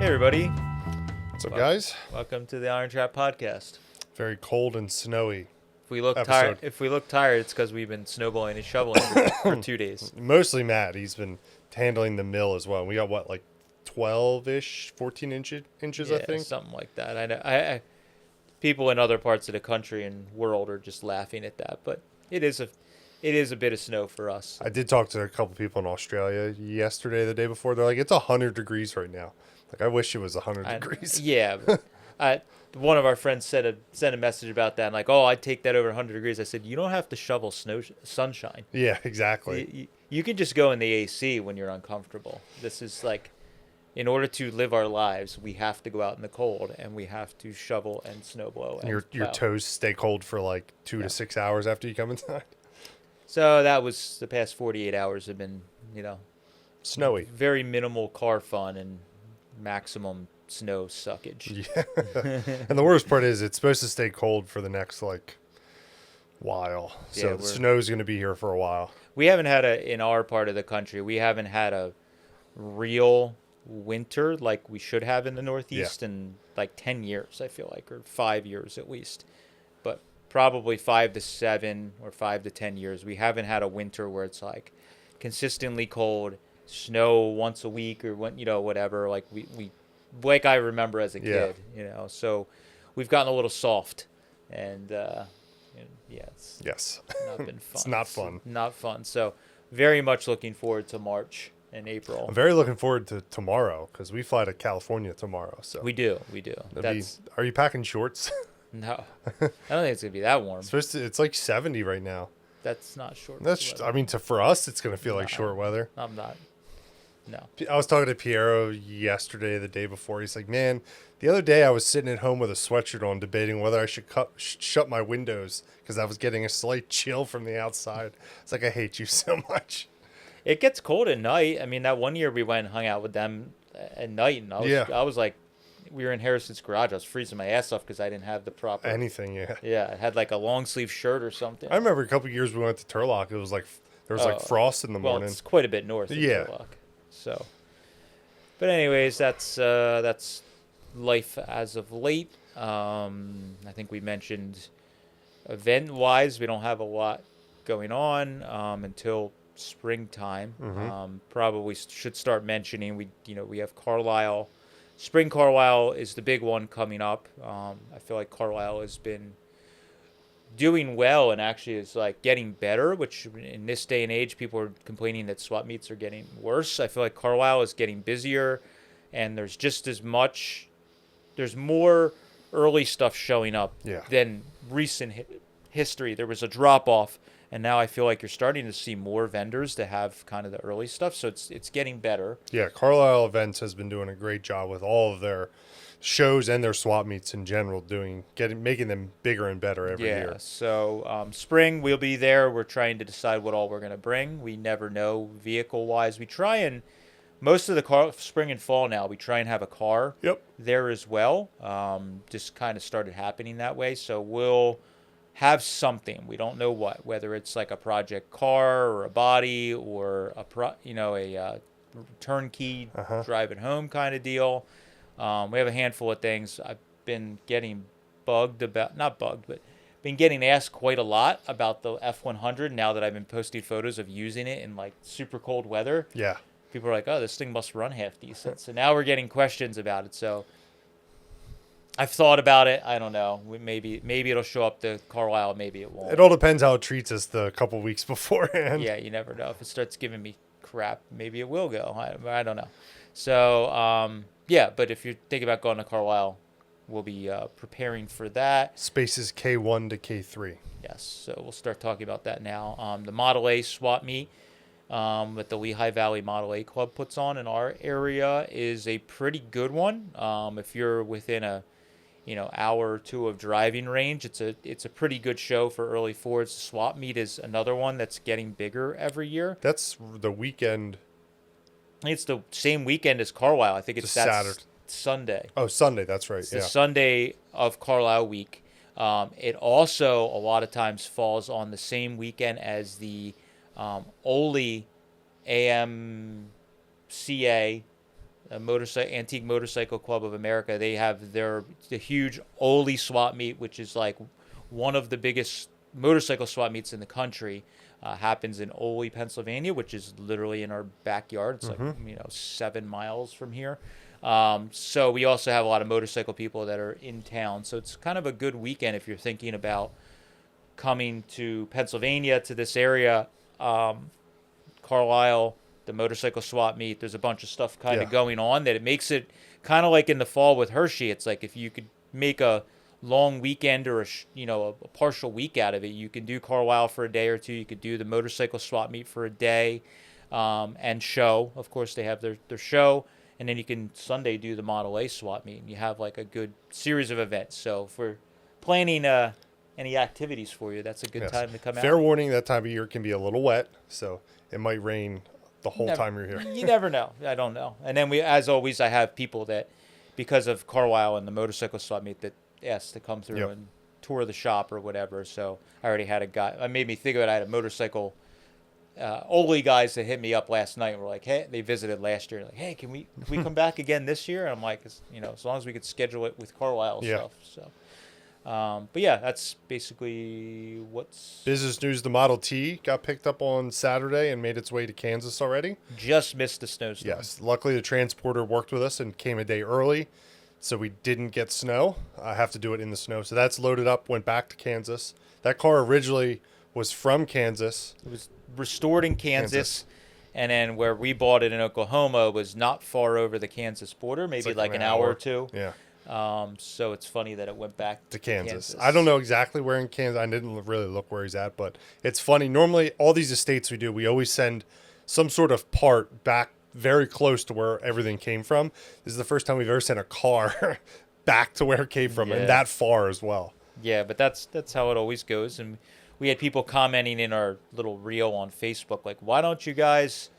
Hey everybody, What's up, guys? welcome to the IronTrap podcast. Very cold and snowy If we look tired, episode. it's because we've been snowballing and shoveling for 2 days. Mostly Matt. He's been handling the mill as well. We got what, like 12-ish, 14 inches, I think. Something like that. I know. People in other parts of the country and world are just laughing at that, but it is a bit of snow for us. I did talk to a couple people in Australia yesterday, the day before. They're like, it's 100 degrees right now. Like, I wish it was 100 degrees. Yeah, but one of our friends sent a message about that. And like, oh, I'd take that over 100 degrees. I said, you don't have to shovel sunshine. Yeah, exactly. You can just go in the AC when you're uncomfortable. This is like, in order to live our lives, we have to go out in the cold and we have to shovel and snowblow. And Your plow. toes stay cold for like 2 to 6 hours after you come inside. So that was the past 48 hours have been, Snowy. very minimal car fun and maximum snow suckage. Yeah. And the worst part is it's supposed to stay cold for the next like while. So Yeah, the snow's going to be here for a while. We haven't had in our part of the country, we haven't had a real winter like we should have in the Northeast in like 10 years, I feel like, or 5 years at least. But probably 5 to 7 or 5 to 10 years, we haven't had a winter where it's like consistently cold, snow once a week or whatever. Like we like I remember as a kid, So we've gotten a little soft, and it's not been fun. It's not fun. Not fun. So very much looking forward to March and April. I'm very looking forward to tomorrow because we fly to California tomorrow. So We do. Are you packing shorts? No, I don't think it's gonna be that warm. It's like 70 right now. That's not short. For us, it's gonna feel like short weather. I'm not. No. I was talking to Piero yesterday, the day before. He's like, man, the other day I was sitting at home with a sweatshirt on debating whether I should shut my windows because I was getting a slight chill from the outside. It's like, I hate you so much. It gets cold at night. I mean, that one year we went and hung out with them at night, and I was like, we were in Harrison's garage. I was freezing my ass off because I didn't have the proper anything. Yeah. Yeah, I had like a long sleeve shirt or something. I remember a couple of years we went to Turlock. It was like there was like frost in the morning. It's quite a bit north of Turlock. So, but anyways, that's life as of late. I think we mentioned event-wise, we don't have a lot going on until springtime. Probably should start mentioning we have Carlisle. Spring Carlisle is the big one coming up. I feel like Carlisle has been doing well and actually is like getting better, which in this day and age people are complaining that swap meets are getting worse. I feel like Carlisle is getting busier and there's more early stuff showing up than recent history. There was a drop off and now I feel like you're starting to see more vendors that have kind of the early stuff, so it's getting better. Yeah, Carlisle Events has been doing a great job with all of their shows and their swap meets in general, making them bigger and better every year. Yeah, so spring we'll be there. We're trying to decide what all we're going to bring. We never know vehicle-wise. We try and, most of the spring and fall now, we try and have a car there as well. Just kind of started happening that way, so we'll have something. We don't know what, whether it's like a project car or a body or a turnkey drive it home kind of deal. We have a handful of things. I've been getting been getting asked quite a lot about the F100 now that I've been posting photos of using it in like super cold weather. Yeah. People are like, oh, this thing must run half decent. So now we're getting questions about it. So I've thought about it. I don't know. Maybe it'll show up to Carlisle. Maybe it won't. It all depends how it treats us the couple weeks beforehand. Yeah, you never know. If it starts giving me crap, maybe it will go. I don't know. So, but if you're thinking about going to Carlisle, we'll be preparing for that. Spaces K1 to K3. Yes, so we'll start talking about that now. The Model A swap meet that the Lehigh Valley Model A Club puts on in our area is a pretty good one. If you're within a hour or two of driving range, it's a pretty good show for early Fords. Swap meet is another one that's getting bigger every year. That's the weekend. It's the same weekend as Carlisle. I think it's Saturday. Sunday. Oh, Sunday. That's right. It's the Sunday of Carlisle week. It also a lot of times falls on the same weekend as the Ole AMCA Antique Motorcycle Club of America. They have the huge Ole swap meet, which is like one of the biggest motorcycle swap meets in the country. Happens in Ole, Pennsylvania, which is literally in our backyard. It's like 7 miles from here. So we also have a lot of motorcycle people that are in town. So it's kind of a good weekend if you're thinking about coming to Pennsylvania, to this area. Carlisle, the motorcycle swap meet. There's a bunch of stuff kind of going on that it makes it kind of like in the fall with Hershey. It's like if you could make a long weekend or a partial week out of it, you can do Carlisle for a day or two. You could do the motorcycle swap meet for a day, and show. Of course, they have their show, and then you can Sunday do the Model A swap meet. And you have like a good series of events. So for planning any activities for you, that's a good time to come out. Fair warning: that time of year can be a little wet, so it might rain the whole time you're here. You never know. I don't know. And then as always, I have people that, because of Carlisle and the motorcycle swap meet, that asked to come through and tour the shop or whatever. So I already had a guy. It made me think of it. I had a motorcycle Ole guys that hit me up last night. And were like, hey, they visited last year. Like, hey, can we come back again this year? And I'm like, as long as we could schedule it with Carlisle stuff. So. But yeah, that's basically what's business news. The Model T got picked up on Saturday and made its way to Kansas already. Just missed the snowstorm. Yes, luckily the transporter worked with us and came a day early, so we didn't get snow. I have to do it in the snow, so that's loaded up. Went back to Kansas. That car originally was from Kansas. It was restored in Kansas. And then where we bought it in Oklahoma was not far over the Kansas border, maybe like an hour or two. Yeah. So it's funny that it went back to Kansas. I don't know exactly where in Kansas. I didn't really look where he's at, but it's funny. Normally, all these estates we always send some sort of part back very close to where everything came from. This is the first time we've ever sent a car back to where it came from, and that far as well. Yeah, but that's how it always goes. And we had people commenting in our little reel on Facebook, like, why don't you guys...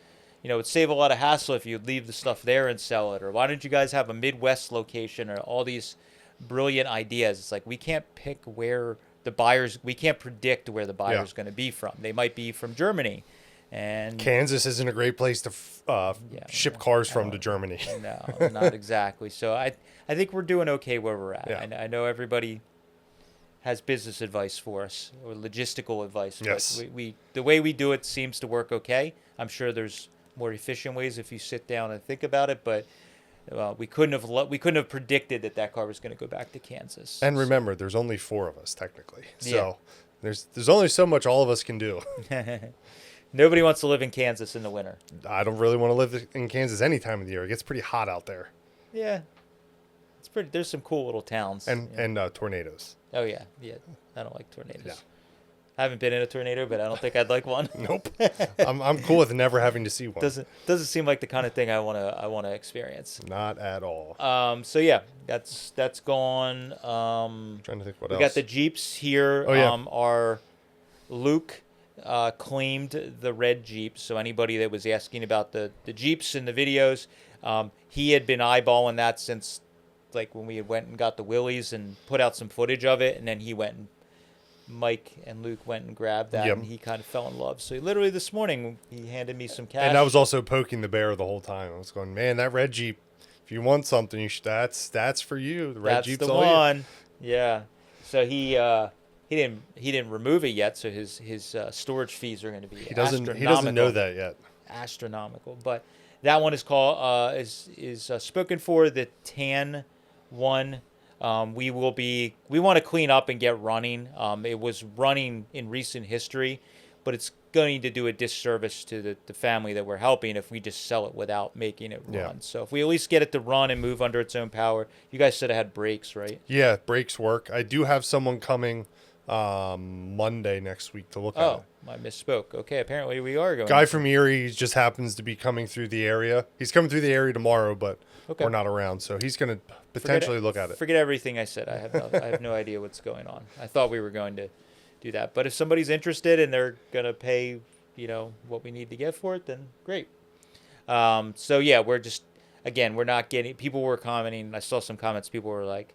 it'd save a lot of hassle if you leave the stuff there and sell it. Or why don't you guys have a Midwest location, or all these brilliant ideas? It's like we can't pick where the buyers, we can't predict where the buyer's going to be from. They might be from Germany. And Kansas isn't a great place to ship cars from to Germany. No, not exactly. So I think we're doing okay where we're at. Yeah. I know everybody has business advice for us or logistical advice. Yes. But the way we do it seems to work okay. I'm sure there's more efficient ways if you sit down and think about it, but we couldn't have predicted that car was going to go back to Kansas. And remember, there's only 4 of us technically, so there's only so much all of us can do. Nobody wants to live in Kansas in the winter. I don't really want to live in Kansas any time of the year. It gets pretty hot out there. Yeah, it's pretty. There's some cool little towns and tornadoes. Oh yeah. I don't like tornadoes. Yeah. I haven't been in a tornado, but I don't think I'd like one. Nope. I'm cool with never having to see one. Doesn't seem like the kind of thing I want to experience. Not at all. So yeah, that's gone. Trying to think what we else. got the Jeeps here. Oh, yeah. Our Luke claimed the red Jeep. So anybody that was asking about the Jeeps in the videos, he had been eyeballing that since like when we went and got the Willies and put out some footage of it, and then Mike and Luke went and grabbed that, and he kind of fell in love. So literally this morning, he handed me some cash. And I was also poking the bear the whole time. I was going, man, that red Jeep, if you want something, that's for you. The red Jeep's the one. Yeah. So he didn't remove it yet, so his storage fees are going to be astronomical. He doesn't know that yet. Astronomical. But that one is called is spoken for, the tan one. We want to clean up and get running. It was running in recent history, but it's going to do a disservice to the family that we're helping if we just sell it without making it run. Yeah. So if we at least get it to run and move under its own power. You guys said it had brakes, right? Yeah, brakes work. I do have someone coming Monday next week to look at it. Oh, I misspoke. Okay, apparently we are going. Guy from Erie just happens to be coming through the area. He's coming through the area tomorrow, but we're not around, so he's going to potentially look at it. Forget everything I said. I have no idea what's going on. I thought we were going to do that, but if somebody's interested and they're going to pay, what we need to get for it, then great. So yeah, we're just, again, we're not getting. People were commenting. I saw some comments. People were like,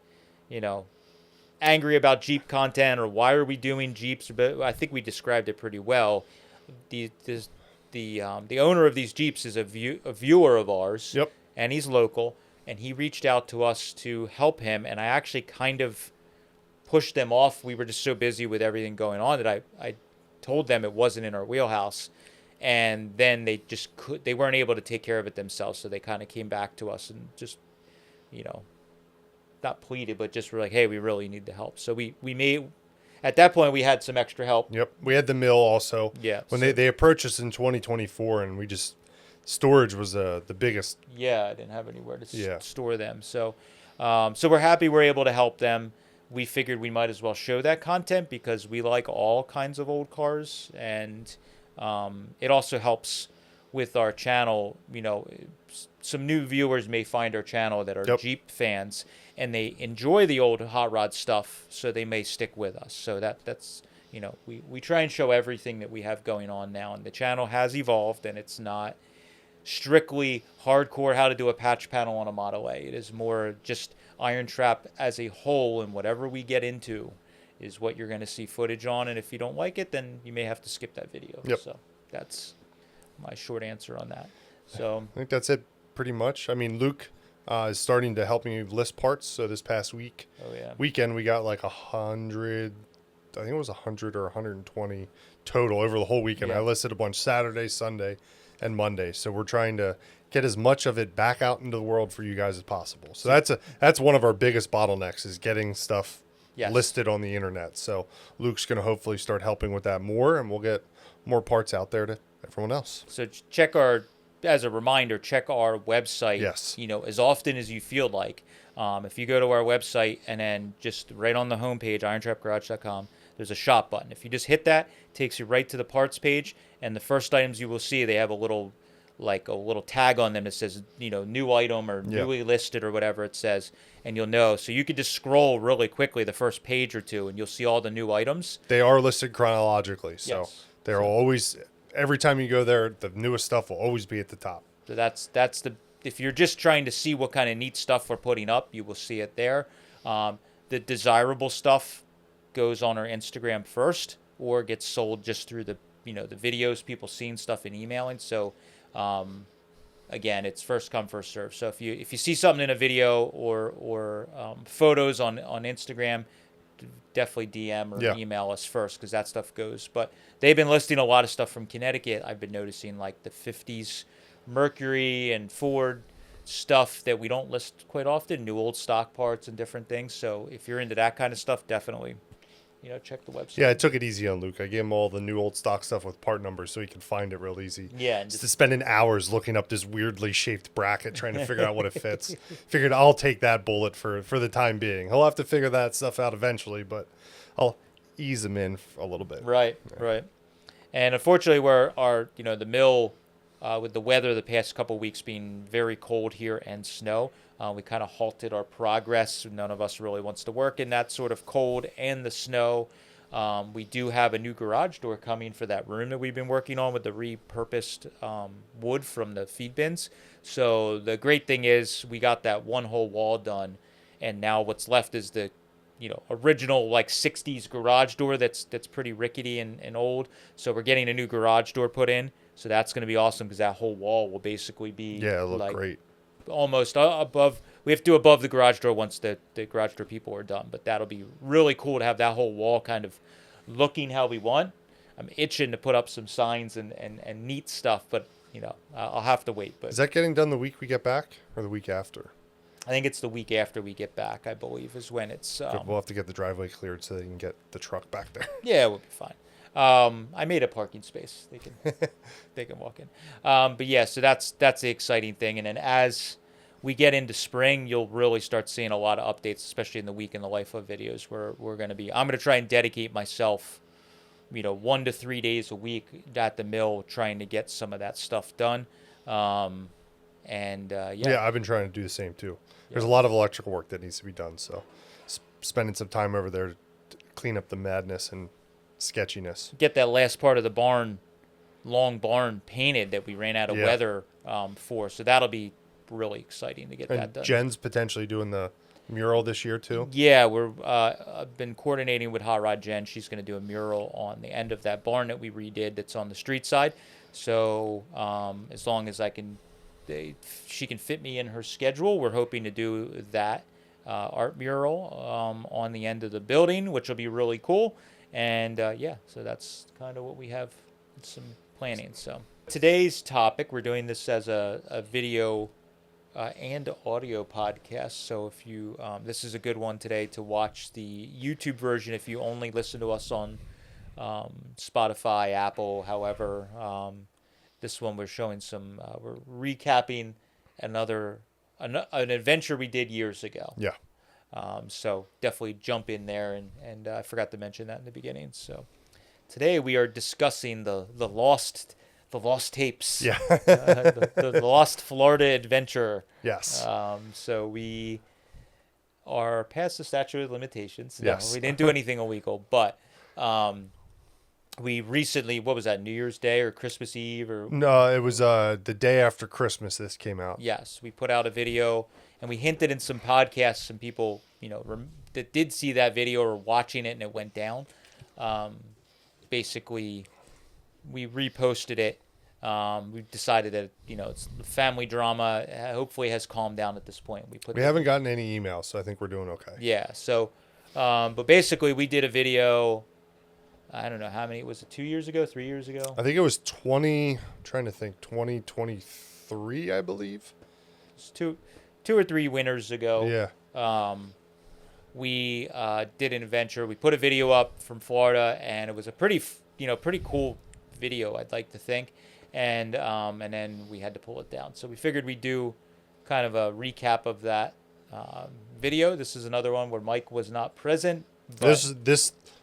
angry about Jeep content, or why are we doing Jeeps? But I think we described it pretty well. The owner of these Jeeps is a viewer of ours. Yep. and he's local, and he reached out to us to help him, and I actually kind of pushed them off. We were just so busy with everything going on that I told them it wasn't in our wheelhouse, and then they weren't able to take care of it themselves, so they kind of came back to us and just, you know, not pleaded, but just were like, hey, we really need the help. So we made, at that point, we had some extra help. Yep. We had the mill also. Yeah. When they approached us in 2024, and storage was the biggest. Yeah, I didn't have anywhere to store them. So so we're happy we're able to help them. We figured we might as well show that content because we like all kinds of old cars, and it also helps with our channel. You know, some new viewers may find our channel that are Jeep fans, and they enjoy the old hot rod stuff, so they may stick with us. So that's, you know, we try and show everything that we have going on now, and the channel has evolved, and it's not strictly hardcore how to do a patch panel on a Model A. It is more just IronTrap as a whole, and whatever we get into is what you're going to see footage on, and if you don't like it, then you may have to skip that video. Yep. So that's my short answer on that. So I think that's it pretty much. I mean, Luke is starting to help me list parts. So this past weekend, we got like 100, I think it was 100 or 120 total over the whole weekend. Yeah. I listed a bunch Saturday, Sunday, and Monday. So we're trying to get as much of it back out into the world for you guys as possible. So that's one of our biggest bottlenecks, is getting stuff listed on the internet. So Luke's going to hopefully start helping with that more, and we'll get more parts out there to everyone else. So as a reminder, check our website, you know, as often as you feel like. If you go to our website and then just right on the homepage, irontrapgarage.com, there's a shop button. If you just hit that, it takes you right to the parts page, and the first items you will see, they have a little tag on them that says, you know, new item or newly listed or whatever it says, and you'll know. So you could just scroll really quickly the first page or two, and you'll see all the new items. They are listed chronologically, so they're always, every time you go there, the newest stuff will always be at the top. So that's if you're just trying to see what kind of neat stuff we're putting up, you will see it there. The desirable stuff goes on our Instagram first, or gets sold just through the videos, people seeing stuff and emailing. So again, it's first come, first serve. So if you see something in a video or photos on Instagram, definitely DM or email us first, because that stuff goes. But they've been listing a lot of stuff from Connecticut. I've been noticing, like the 50s Mercury and Ford stuff that we don't list quite often, new old stock parts and different things. So if you're into that kind of stuff, definitely, you know, check the website. Yeah, I took it easy on Luke. I gave him all the new old stock stuff with part numbers so he could find it real easy. Yeah. Just spending hours looking up this weirdly shaped bracket trying to figure out what it fits. Figured I'll take that bullet for the time being. He'll have to figure that stuff out eventually, but I'll ease him in a little bit. Right. And unfortunately, the mill, with the weather the past couple of weeks being very cold here and snow, we kind of halted our progress. None of us really wants to work in that sort of cold and the snow. We do have a new garage door coming for that room that we've been working on with the repurposed wood from the feed bins. So the great thing is we got that one whole wall done, and now what's left is the original like 60s garage door that's pretty rickety and old. So we're getting a new garage door put in. So that's going to be awesome, because that whole wall will basically be it'll look great. Almost above. We have to do above the garage door once the garage door people are done, but that'll be really cool to have that whole wall kind of looking how we want. I'm itching to put up some signs and neat stuff, but I'll have to wait. But is that getting done the week we get back, or the week after? I think it's the week after we get back, I believe, is when it's. We'll have to get the driveway cleared so they can get the truck back there. Yeah, we'll be fine. I made a parking space. They can walk in. But yeah, so that's the exciting thing. And then as we get into spring, you'll really start seeing a lot of updates, especially in the week in the life of videos, where I'm going to try and dedicate myself, 1 to 3 days a week at the mill, trying to get some of that stuff done. Yeah, I've been trying to do the same too. There's a lot of electrical work that needs to be done. So spending some time over there to clean up the madness and sketchiness. Get that last part of the long barn painted that we ran out of weather for. So that'll be really exciting to get that done. Jen's potentially doing the mural this year too. Yeah, I've been coordinating with Hot Rod Jen. She's going to do a mural on the end of that barn that we redid that's on the street side. So as long as I can she can fit me in her schedule. We're hoping to do that art mural on the end of the building, which will be really cool. And yeah, so that's kind of what we have, some planning. So today's topic, we're doing this as a video and audio podcast. So if you, this is a good one today to watch the YouTube version if you only listen to us on Spotify, Apple, however. This one we're showing some, we're recapping an adventure we did years ago. Yeah. So definitely jump in there, and I forgot to mention that in the beginning. So today we are discussing the lost tapes. Yeah. the lost Florida adventure. Yes. So we are past the statute of limitations. Yes. No, we didn't do anything illegal, but we recently, what was that, New Year's Day or Christmas Eve? Or No, it was the day after Christmas this came out. yes, we put out a video, and we hinted in some podcasts, some people, that did see that video or watching it and it went down. Basically, we reposted it. We decided that, it's family drama. Hopefully has calmed down at this point. We haven't gotten any emails, so I think we're doing okay. Yeah, so, but basically we did a video. I don't know how many, was it 2 years ago, 3 years ago? I think it was 2023, I believe. It's two or three winters ago. Yeah. We did an adventure. We put a video up from Florida, and it was a pretty cool video, I'd like to think. And then we had to pull it down. So we figured we'd do kind of a recap of that video. This is another one where Mike was not present.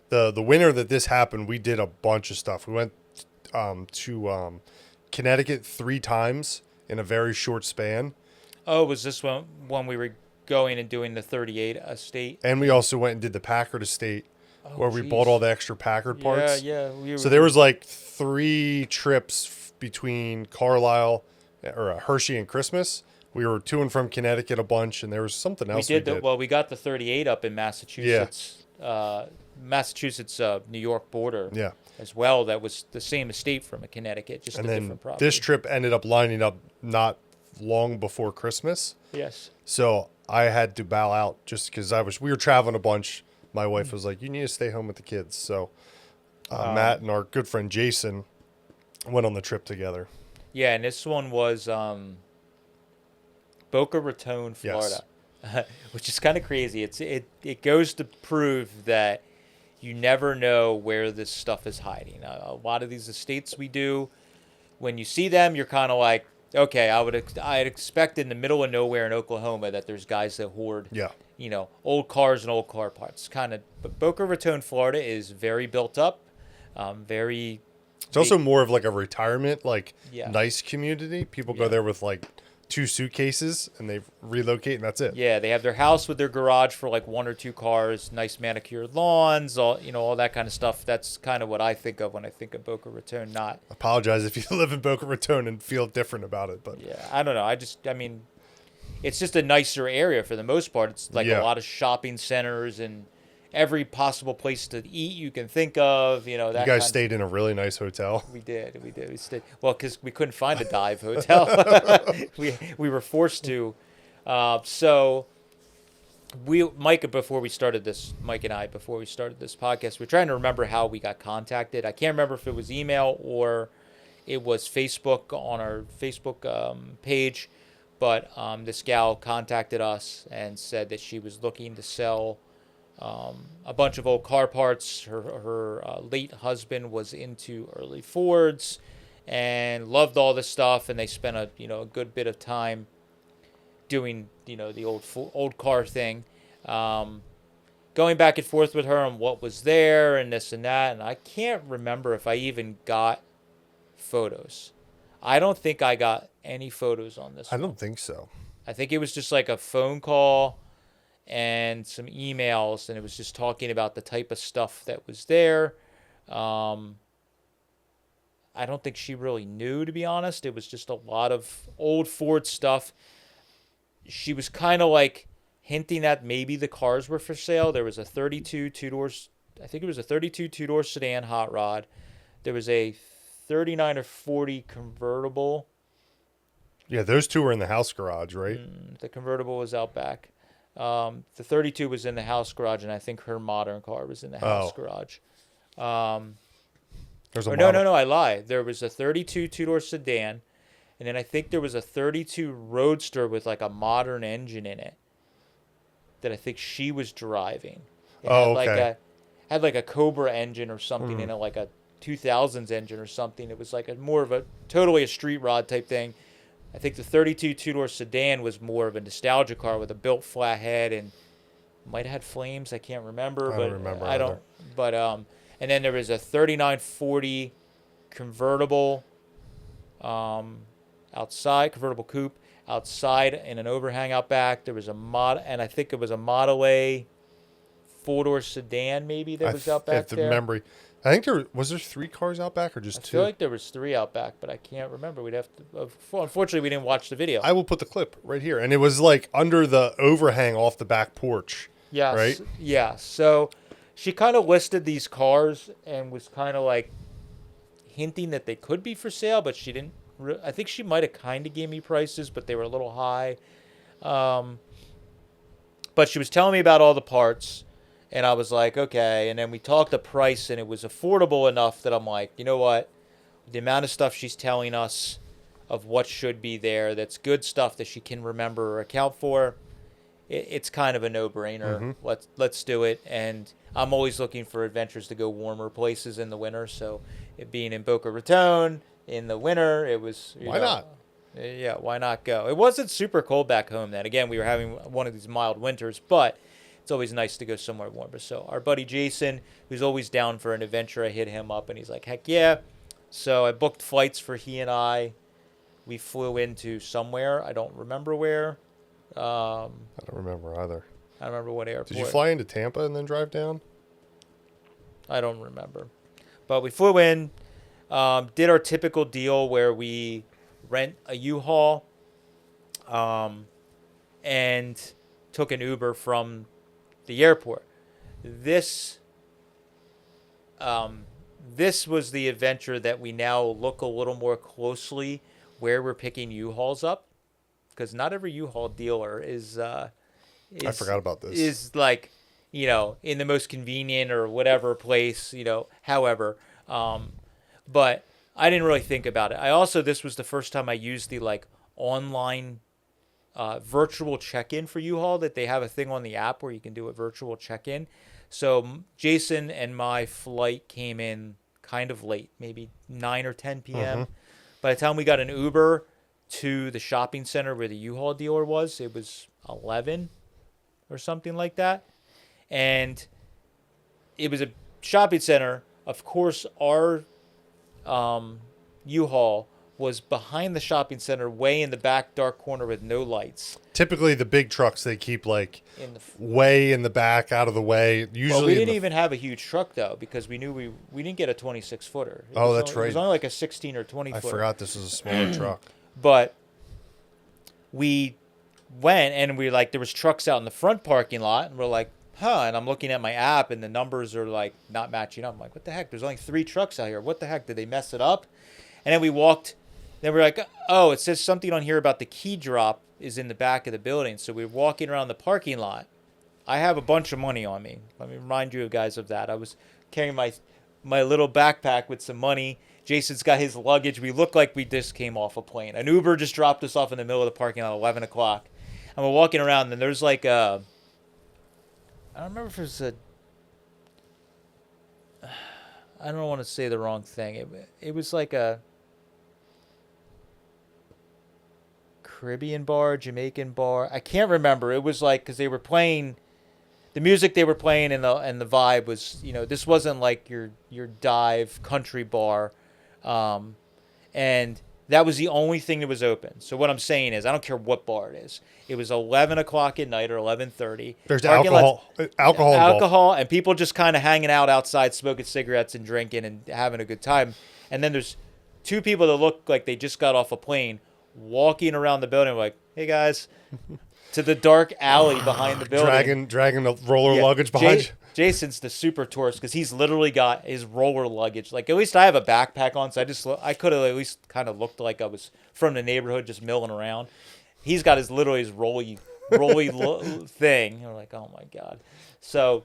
The winter that this happened, we did a bunch of stuff. We went to Connecticut 3 times in a very short span. Oh, was this one we were going and doing the 38 estate? And we also went and did the Packard estate, where we bought all the extra Packard parts. Yeah. So there was like 3 trips between Carlisle or Hershey and Christmas. We were to and from Connecticut a bunch, and there was something else we did. Well, we got the 38 up in Massachusetts. Yeah. New York border. Yeah. As well. That was the same estate from Connecticut, just and a then different property. This trip ended up lining up not long before Christmas. Yes. So I had to bow out just because we were traveling a bunch. My wife was like, "You need to stay home with the kids." So Matt and our good friend Jason went on the trip together. Yeah, and this one was Boca Raton, Florida, yes. Which is kind of crazy. It goes to prove that you never know where this stuff is hiding. A lot of these estates we do, when you see them, you're kind of like, okay, I'd expect in the middle of nowhere in Oklahoma that there's guys that hoard, old cars and old car parts. But Boca Raton, Florida is very built up, very. It's also more of like a retirement, yeah. nice community. People go there with like 2 suitcases and they relocate and that's it. Yeah, they have their house with their garage for like 1 or 2 cars, nice manicured lawns, all that kind of stuff. That's kind of what I think of when I think of Boca Raton. Not apologize if you live in Boca Raton and feel different about it, but yeah, I don't know. It's just a nicer area for the most part. It's like a lot of shopping centers and every possible place to eat you can think of. You guys stayed in a really nice hotel. We did. We stayed because we couldn't find a dive hotel. we were forced to. So Mike and I, before we started this podcast, we're trying to remember how we got contacted. I can't remember if it was email or it was Facebook on our Facebook page, but this gal contacted us and said that she was looking to sell a bunch of old car parts. Her late husband was into early Fords and loved all this stuff, and they spent a good bit of time doing the old car thing, going back and forth with her on what was there and this and that. And I can't remember if I even got photos. I don't think I got any photos on this. I don't think so. I think it was just like a phone call and some emails, and it was just talking about the type of stuff that was there. I don't think she really knew, to be honest. It was just a lot of old Ford stuff. She was kind of like hinting at maybe the cars were for sale. There was a 32 two-doors, I think it was a 32 two-door sedan hot rod. There was a 39 or 40 convertible Yeah, those two were in the house garage, right? The convertible was out back. The 32 was in the house garage, and I think her modern car was in the house garage. There's a Or model. no, I lied. There was a 32 two-door sedan, and then I think there was a 32 Roadster with like a modern engine in it that I think she was driving. It had like a Cobra engine or something in it, like a 2000s engine or something. It was like more of a totally a street rod type thing. I think the 32 two-door sedan was more of a nostalgia car with a built flat head and might have had flames. I can't remember, I but don't remember I don't. either. But and then there was a 3940 convertible outside, convertible coupe outside in an overhang out back. There was and I think it was a Model A four-door sedan maybe that was out back If the there. memory, I think there was there 3 cars out back or just I 2. feel like there was 3 out back, but I can't remember. We'd have to. Unfortunately, we didn't watch the video. I will put the clip right here, and it was like under the overhang off the back porch. Yes. Right? Yeah. So she kind of listed these cars and was kind of like hinting that they could be for sale, but she didn't. I think she might have kind of gave me prices, but they were a little high. But she was telling me about all the parts, and I was like, okay. And then we talked the price, and it was affordable enough that I'm like, you know what? The amount of stuff she's telling us of what should be there, that's good stuff that she can remember or account for. It's kind of a no-brainer. Let's do it. And I'm always looking for adventures to go warmer places in the winter. So it being in Boca Raton in the winter, it was Why not? Yeah, why not go? It wasn't super cold back home then. Again, we were having one of these mild winters, but it's always nice to go somewhere warmer. So our buddy Jason, who's always down for an adventure, I hit him up and he's like, heck yeah. So I booked flights for he and I. We flew into somewhere. I don't remember where. I don't remember either. I don't remember what airport. Did you fly into Tampa and then drive down? I don't remember. But we flew in, did our typical deal where we rent a U-Haul and took an Uber from the airport. This was the adventure that we now look a little more closely where we're picking U-Hauls up, because not every U-Haul dealer is I forgot about this. Is like, in the most convenient or whatever place, however. But I didn't really think about it. This was the first time I used the like online virtual check-in for U-Haul, that they have a thing on the app where you can do a virtual check-in. So Jason and my flight came in kind of late, maybe 9 or 10 p.m. By the time we got an Uber to the shopping center where the U-Haul dealer was, it was 11 or something like that. And it was a shopping center. Of course, our U-Haul was behind the shopping center, way in the back dark corner with no lights. Typically, the big trucks, they keep like way in the back, out of the way. Usually, we didn't even have a huge truck though, because we knew we didn't get a 26-footer. That's right. It was only like a 16 or 20-footer. I forgot this was a smaller truck. But we went and there was trucks out in the front parking lot, and we're like, and I'm looking at my app and the numbers are like not matching up. I'm like, what the heck? There's only 3 trucks out here. What the heck? Did they mess it up? And then we walked. Then we're like, oh, it says something on here about the key drop is in the back of the building. So we're walking around the parking lot. I have a bunch of money on me. Let me remind you guys of that. I was carrying my little backpack with some money. Jason's got his luggage. We look like we just came off a plane. An Uber just dropped us off in the middle of the parking lot at 11 o'clock. And we're walking around, and there's like I don't remember if it was I don't want to say the wrong thing. It was like a Caribbean bar, Jamaican bar. I can't remember. It was like, because they were playing the music they were playing, and the vibe was, this wasn't like your dive country bar, and that was the only thing that was open. So what I'm saying is, I don't care what bar it is. It was 11 o'clock at night or 11:30. There's alcohol, and people just kind of hanging out outside, smoking cigarettes and drinking and having a good time. And then there's 2 people that look like they just got off a plane, walking around the building like, hey guys, to the dark alley behind the building. Dragging the roller luggage behind you. Jason's the super tourist because he's literally got his roller luggage. Like, at least I have a backpack on, so I could have at least kind of looked like I was from the neighborhood just milling around. He's got his rolly thing. And we're like, oh my God. So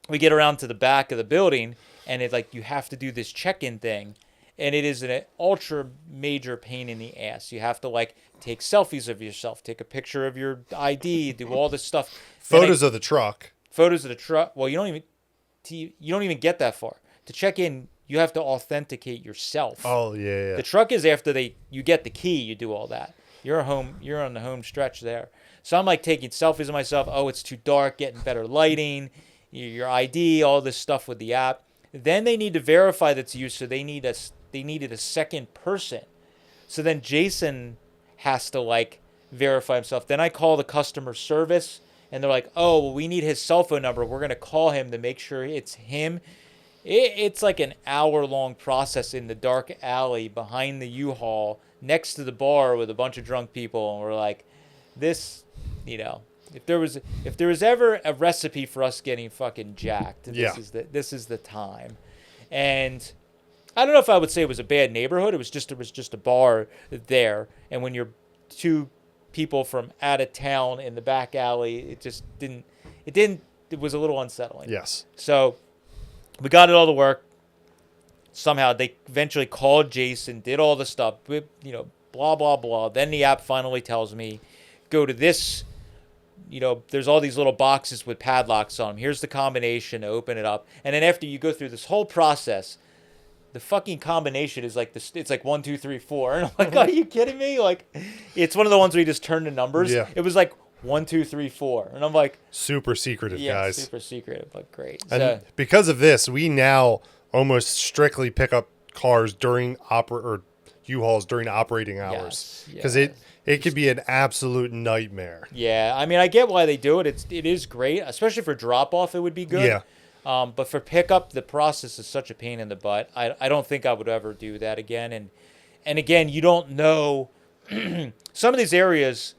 we get around to the back of the building, and it's like you have to do this check-in thing. And it is an ultra major pain in the ass. You have to like take selfies of yourself, take a picture of your ID, do all this stuff. Photos of the truck. Photos of the truck. Well, you don't even get that far. To check in, you have to authenticate yourself. Oh yeah. The truck is after you get the key, you do all that. You're on the home stretch there. So I'm like taking selfies of myself. Oh, it's too dark, getting better lighting, your ID, all this stuff with the app. Then they need to verify that's you, so they needed a second person. So then Jason has to like verify himself. Then I call the customer service, and they're like, oh, well, we need his cell phone number. We're going to call him to make sure it's him. It's like an hour-long process in the dark alley behind the U-Haul next to the bar with a bunch of drunk people. And we're like, this, if there was ever a recipe for us getting fucking jacked, this is the time. And I don't know if I would say it was a bad neighborhood. It was just a bar there. And when you're two people from out of town in the back alley, it was a little unsettling. Yes. So we got it all to work. Somehow they eventually called Jason, did all the stuff, blah, blah, blah. Then the app finally tells me, go to this, there's all these little boxes with padlocks on them. Here's the combination to open it up. And then after you go through this whole process, the fucking combination is like this. It's like 1, 2, 3, 4. And I'm like, are you kidding me? Like, it's one of the ones where you just turn the numbers. Yeah. It was like 1, 2, 3, 4. And I'm like, super secretive, guys. Super secretive, but great. And so, because of this, we now almost strictly pick up cars during U-Hauls during operating hours because it could be an absolute nightmare. Yeah, I mean, I get why they do it. It is great, especially for drop off. It would be good. Yeah. But for pickup, the process is such a pain in the butt. I don't think I would ever do that again. And again, you don't know. Some of these areas,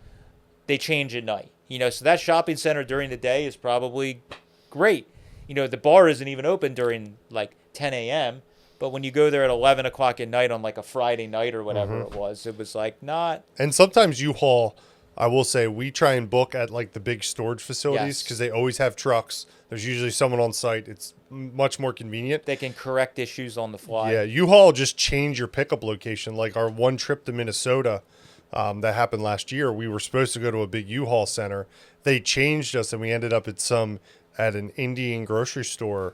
they change at night. So that shopping center during the day is probably great. The bar isn't even open during like 10 a.m. But when you go there at 11 o'clock at night on like a Friday night or whatever it was like not. And sometimes U-Haul, I will say, we try and book at like the big storage facilities because they always have trucks. There's usually someone on site. It's much more convenient. They can correct issues on the fly. Yeah, U-Haul just changed your pickup location. Like our one trip to Minnesota that happened last year, we were supposed to go to a big U-Haul center. They changed us, and we ended up at an Indian grocery store.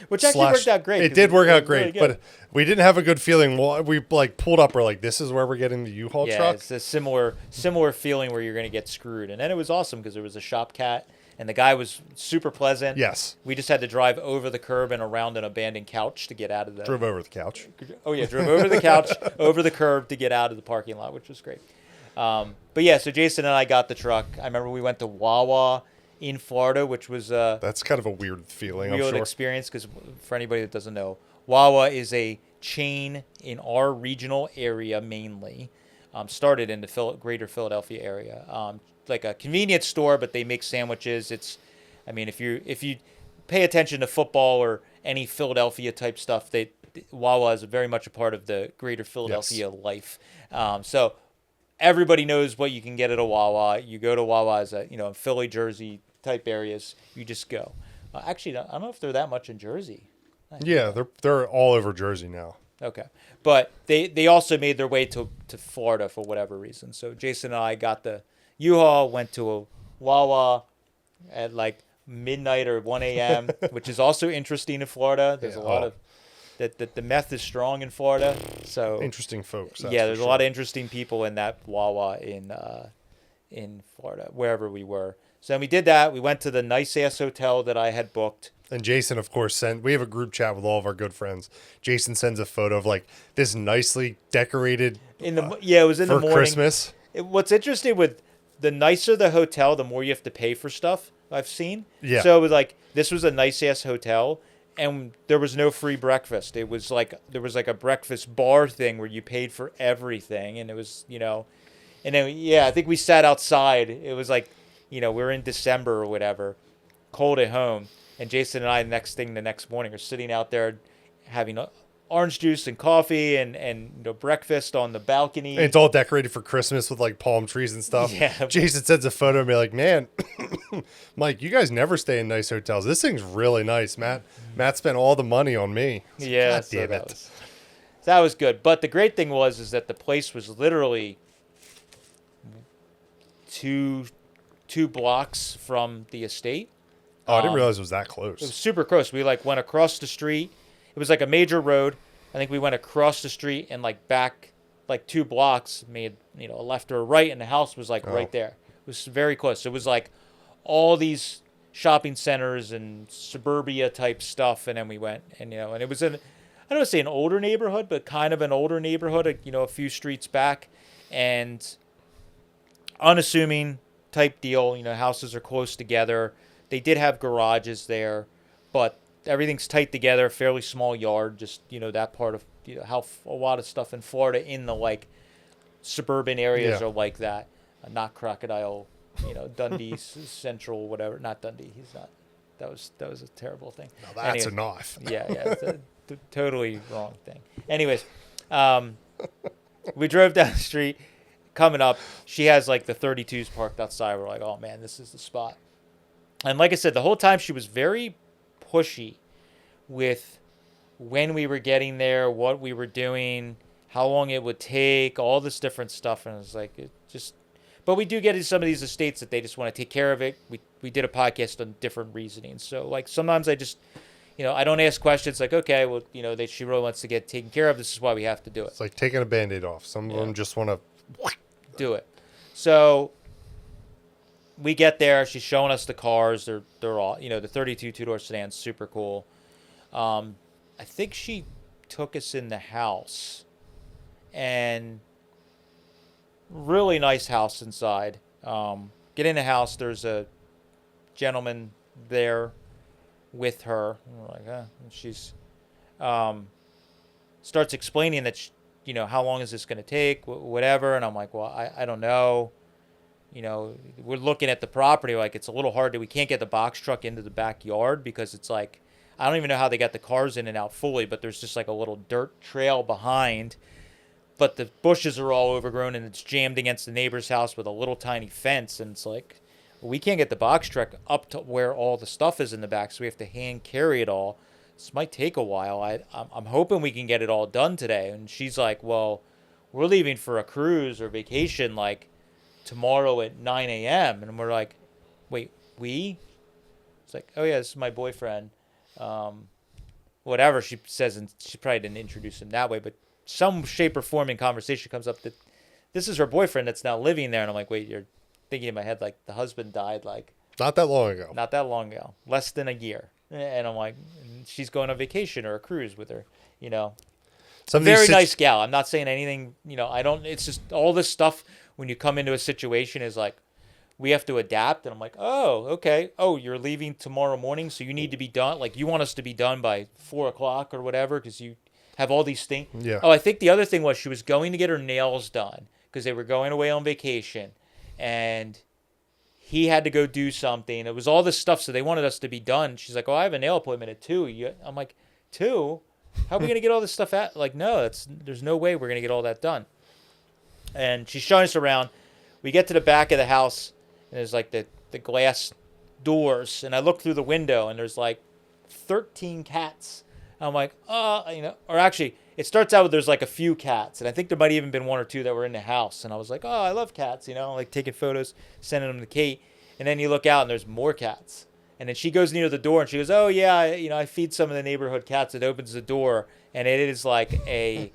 Which actually worked out great. It did work out great, but we didn't have a good feeling. Well, we like pulled up. We're like, this is where we're getting the U-Haul truck. Yeah, it's a similar feeling where you're going to get screwed. And then it was awesome because there was a shop cat, and the guy was super pleasant. Yes. We just had to drive over the curb and around an abandoned couch to get out of the... Drove over the couch. Oh, yeah, drove over the couch, over the curb to get out of the parking lot, which was great. But yeah, so Jason and I got the truck. I remember we went to Wawa in Florida, which was that's kind of a weird feeling. Real experience because for anybody that doesn't know, Wawa is a chain in our regional area mainly. Started in the greater Philadelphia area, like a convenience store, but they make sandwiches. If you pay attention to football or any Philadelphia type stuff, Wawa is very much a part of the greater Philadelphia life. So everybody knows what you can get at a Wawa. You go to Wawa as a Philly, Jersey type areas, you just go. Actually, I don't know if they're that much in Jersey. Yeah, they're all over Jersey now. Okay, but they also made their way to Florida for whatever reason. So Jason and I got the U-Haul, went to a Wawa at like midnight or 1 a.m., which is also interesting in Florida. There's a lot of that the meth is strong in Florida. So interesting folks. There's a lot of interesting people in that Wawa in Florida, wherever we were. So we did that. We went to the nice-ass hotel that I had booked. And Jason, of course, we have a group chat with all of our good friends. Jason sends a photo of like this nicely decorated it was in the morning. Christmas. What's interesting with the nicer the hotel, the more you have to pay for stuff I've seen. Yeah. So it was like, this was a nice-ass hotel, and there was no free breakfast. It was like, there was like a breakfast bar thing where you paid for everything, and it was, and then, I think we sat outside. It was like, we were in December or whatever, cold at home. And Jason and I, the next morning, are sitting out there having orange juice and coffee and breakfast on the balcony. And it's all decorated for Christmas with like palm trees and stuff. Yeah. Jason sends a photo and be like, man, Mike, you guys never stay in nice hotels. This thing's really nice, Matt. Matt spent all the money on me. Yeah, God damn it. That was good. But the great thing is that the place was literally two blocks from the estate. Oh, I didn't realize it was that close. It was super close. We went across the street. It was like a major road. I think we went across the street and back 2 blocks, made a left or a right, and the house was right there. It was very close. So it was all these shopping centers and suburbia type stuff, and then we went and and it was I don't want to say an older neighborhood, but kind of an older neighborhood, a few streets back, and unassuming type deal. Houses are close together. They did have garages there, but everything's tight together, fairly small yard, just, that part of, how a lot of stuff in Florida in the, suburban areas are like that. Not Crocodile, Dundee Central, whatever. Not Dundee. He's not. That was a terrible thing. No, that's a knife. Yeah, it's a totally wrong thing. Anyways, we drove down the street. Coming up, she has, the 32s parked outside. We're like, oh, man, this is the spot. And like I said, the whole time she was very pushy with when we were getting there, what we were doing, how long it would take, all this different stuff. And it was but we do get in some of these estates that they just want to take care of it. We did a podcast on different reasoning. So sometimes I just, I don't ask questions okay, well, she really wants to get taken care of. This is why we have to do it. It's like taking a Band-Aid off. Some of them just want to do it. So we get there. She's showing us the cars. They're all, the 32 two-door sedans, super cool. I think she took us in the house, and really nice house inside. Get in the house. There's a gentleman there with her. And we're like, and she's starts explaining that, how long is this going to take, whatever. And I'm like, well, I don't know. We're looking at the property, it's a little hard we can't get the box truck into the backyard because it's I don't even know how they got the cars in and out fully, but there's just a little dirt trail behind, but the bushes are all overgrown and it's jammed against the neighbor's house with a little tiny fence. And it's we can't get the box truck up to where all the stuff is in the back, so we have to hand carry it all. This might take a while. I'm hoping we can get it all done today. And she's like, well, we're leaving for a cruise or vacation tomorrow at 9 a.m. And we're like, wait, we? It's oh yeah, this is my boyfriend. Whatever she says, and she probably didn't introduce him that way, but some shape or form in conversation comes up that this is her boyfriend that's now living there. And I'm like, wait, you're thinking in my head the husband died not that long ago. Not that long ago. Less than a year. And I'm like, she's going on vacation or a cruise with her, Very nice gal. I'm not saying anything, it's just all this stuff when you come into a situation is we have to adapt. And I'm like, oh, okay. Oh, you're leaving tomorrow morning, so you need to be done. You want us to be done by 4:00 or whatever because you have all these things. Yeah. Oh, I think the other thing was she was going to get her nails done because they were going away on vacation. And he had to go do something. It was all this stuff, so they wanted us to be done. She's like, oh, I have a nail appointment at 2. I'm like, 2? How are we going to get all this stuff out? No, there's no way we're going to get all that done. And she's showing us around. We get to the back of the house, and there's the glass doors. And I look through the window, and there's 13 cats. I'm like, or actually, it starts out with there's a few cats. And I think there might have even been 1 or 2 that were in the house. And I was like, oh, I love cats, taking photos, sending them to Kate. And then you look out, and there's more cats. And then she goes near the door, and she goes, oh, yeah, I feed some of the neighborhood cats. It opens the door, and it is a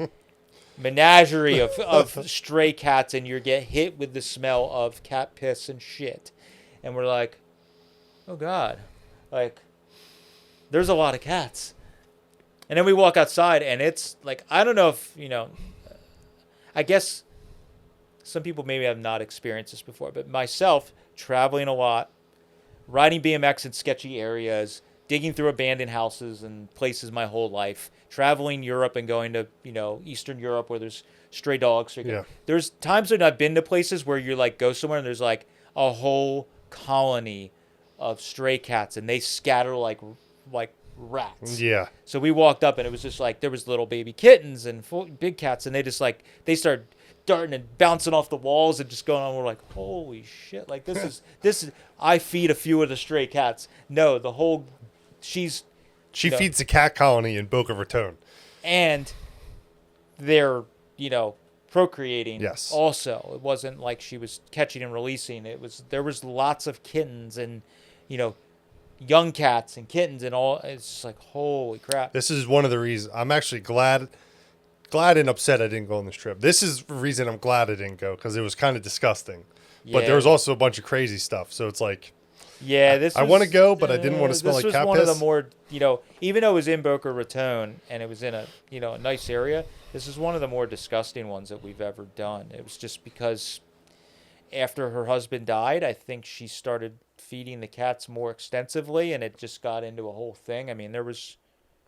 menagerie of stray cats, and you get hit with the smell of cat piss and shit. And we're like, oh, God. There's a lot of cats. And then we walk outside, and it's I don't know if, I guess some people maybe have not experienced this before, but myself, traveling a lot, riding BMX in sketchy areas, digging through abandoned houses and places my whole life, traveling Europe and going to, Eastern Europe where there's stray dogs. Yeah. There's times when I've been to places where you go somewhere and there's a whole colony of stray cats, and they scatter like rats. Yeah. So we walked up, and it was just like there was little baby kittens and big cats, and they started darting and bouncing off the walls and just going on. We're like, holy shit! Like this is. I feed a few of the stray cats. No, the whole she feeds the cat colony in Boca Raton. And they're procreating. Yes. Also, it wasn't like she was catching and releasing. There was lots of kittens and young cats and kittens and all. It's just like, holy crap. This is one of the reasons I'm actually glad and upset I didn't go on this trip. This is the reason I'm glad I didn't go, because it was kind of disgusting. But there was also a bunch of crazy stuff. So it's like, yeah, I want to go, but I didn't want to smell like cat piss. This was one of the more, even though it was in Boca Raton and it was in a nice area, this is one of the more disgusting ones that we've ever done. It was just because after her husband died, I think she started feeding the cats more extensively, and it just got into a whole thing. I mean, there was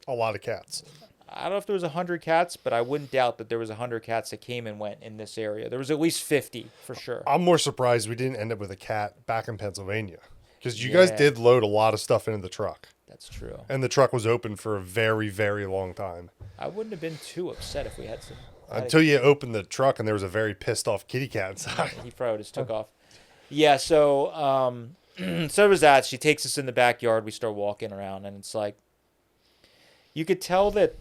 a lot of cats. I don't know if there was 100 cats, but I wouldn't doubt that there was 100 cats that came and went in this area. There was at least 50 for sure. I'm more surprised we didn't end up with a cat back in Pennsylvania, because you guys did load a lot of stuff into the truck. That's true. And the truck was open for a very, very long time. I wouldn't have been too upset if we had some. Until you opened the truck and there was a very pissed off kitty cat inside. He probably just took off. Yeah, so so it was that. She takes us in the backyard. We start walking around, and it's like, you could tell that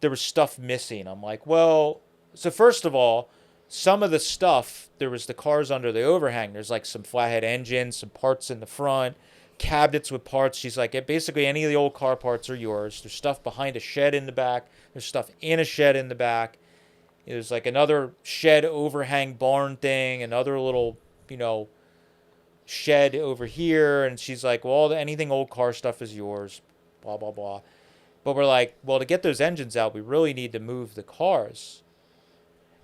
there was stuff missing. I'm like, well, so first of all, some of the stuff, there was the cars under the overhang. There's like some flathead engines, some parts in the front, cabinets with parts. She's like, basically any of the old car parts are yours. There's stuff behind a shed in the back. There's stuff in a shed in the back. There's like another shed overhang barn thing, another little, shed over here. And she's like, well, anything old car stuff is yours, blah, blah, blah. But we're like, well, to get those engines out, we really need to move the cars.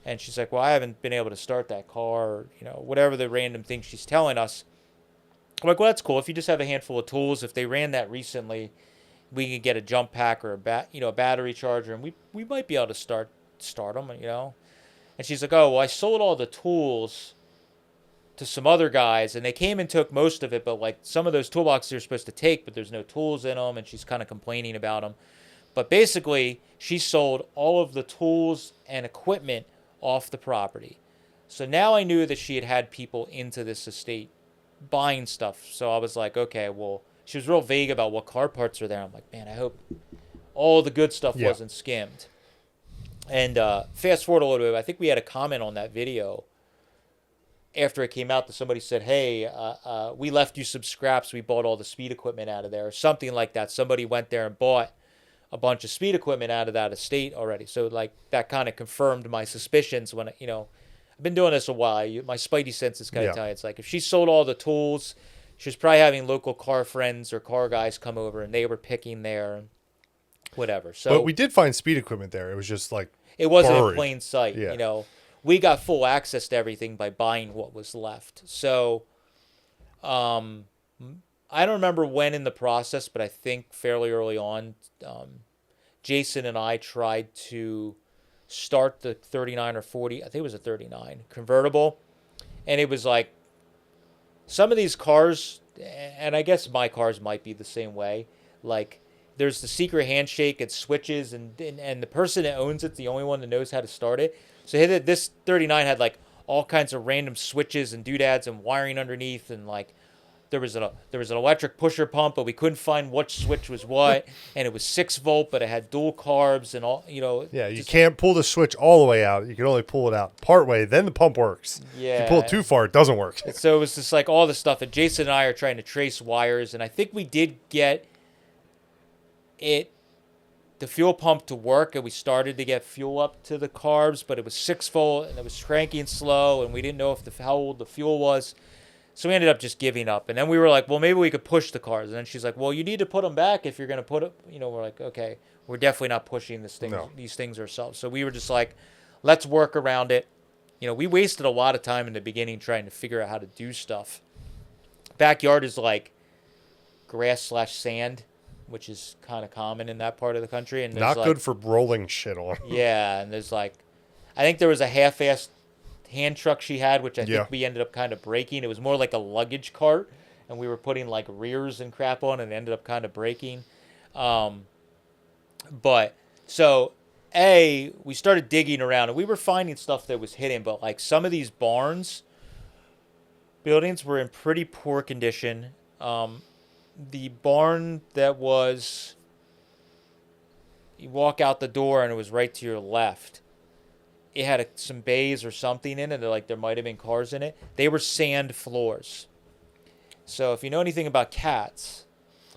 And she's like, well, I haven't been able to start that car, whatever the random thing she's telling us. I'm like, well, that's cool. If you just have a handful of tools, if they ran that recently, we could get a jump pack or a battery charger, and we might be able to start them, And she's like, oh, well, I sold all the tools to some other guys, and they came and took most of it, but like some of those toolboxes they're supposed to take, but there's no tools in them, and she's kind of complaining about them. But basically, she sold all of the tools and equipment off the property. So now I knew that she had people into this estate buying stuff. So I was like, okay, well, she was real vague about what car parts are there. I'm like, man, I hope all the good stuff wasn't skimmed. And fast forward a little bit, I think we had a comment on that video after it came out that somebody said, hey, we left you some scraps. We bought all the speed equipment out of there, or something like that. Somebody went there and bought a bunch of speed equipment out of that estate already. So like that kind of confirmed my suspicions when, I've been doing this a while. My spidey senses kind of tell you. It's like if she sold all the tools, she was probably having local car friends or car guys come over, and they were picking there and whatever. So, but we did find speed equipment there. It was just like it wasn't buried. in plain sight. Yeah. We got full access to everything by buying what was left. So, I don't remember when in the process, but I think fairly early on, Jason and I tried to start the 39 or 40, I think it was a 39 convertible. And it was like some of these cars, and I guess my cars might be the same way. Like there's the secret handshake, it switches, and the person that owns it's the only one that knows how to start it. So this 39 had like all kinds of random switches and doodads and wiring underneath, and like there was an electric pusher pump, but we couldn't find which switch was what, and it was 6-volt, but it had dual carbs and all, Yeah, you can't pull the switch all the way out. You can only pull it out part way, then the pump works. Yeah. If you pull it too far, it doesn't work. And so it was just like all the stuff, and Jason and I are trying to trace wires, and I think we did get the fuel pump to work, and we started to get fuel up to the carbs, but it was 6-volt, and it was cranking slow, and we didn't know how old the fuel was. So we ended up just giving up. And then we were like, well, maybe we could push the cars. And then she's like, well, you need to put them back if you're going to put it. We're like, okay, we're definitely not pushing these things ourselves. So we were just like, let's work around it. We wasted a lot of time in the beginning trying to figure out how to do stuff. Backyard is like grass/sand, which is kind of common in that part of the country. And not good for rolling shit on. Yeah, and there's like, I think there was a half-assed hand truck she had, which I think we ended up kind of breaking. It was more like a luggage cart, and we were putting like rears and crap on, and it ended up kind of breaking. But so we started digging around, and we were finding stuff that was hidden, but like some of these buildings were in pretty poor condition. The barn that was, you walk out the door and it was right to your left. It had some bays or something in it. Like there might have been cars in it. They were sand floors. So if you know anything about cats,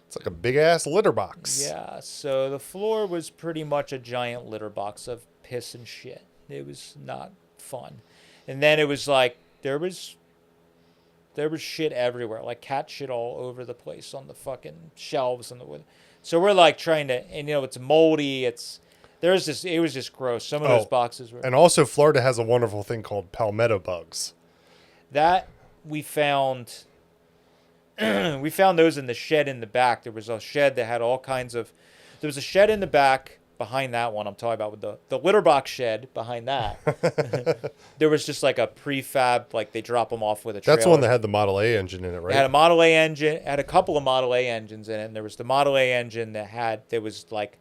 it's like a big ass litter box. Yeah. So the floor was pretty much a giant litter box of piss and shit. It was not fun. And then it was like there was shit everywhere, like cat shit all over the place on the fucking shelves and the wood. So we're like trying to, and it's moldy. It was just gross. Some of those boxes were. And also, Florida has a wonderful thing called palmetto bugs. That we found. We found those in the shed in the back. There was a shed that had all kinds of. There was a shed in the back behind that one I'm talking about, with the litter box shed behind that. There was just like a prefab, like they drop them off with a trailer. That's the one that had the Model A engine in it, right? It had a Model A engine, had a couple of Model A engines in it, and there was the Model A engine that was like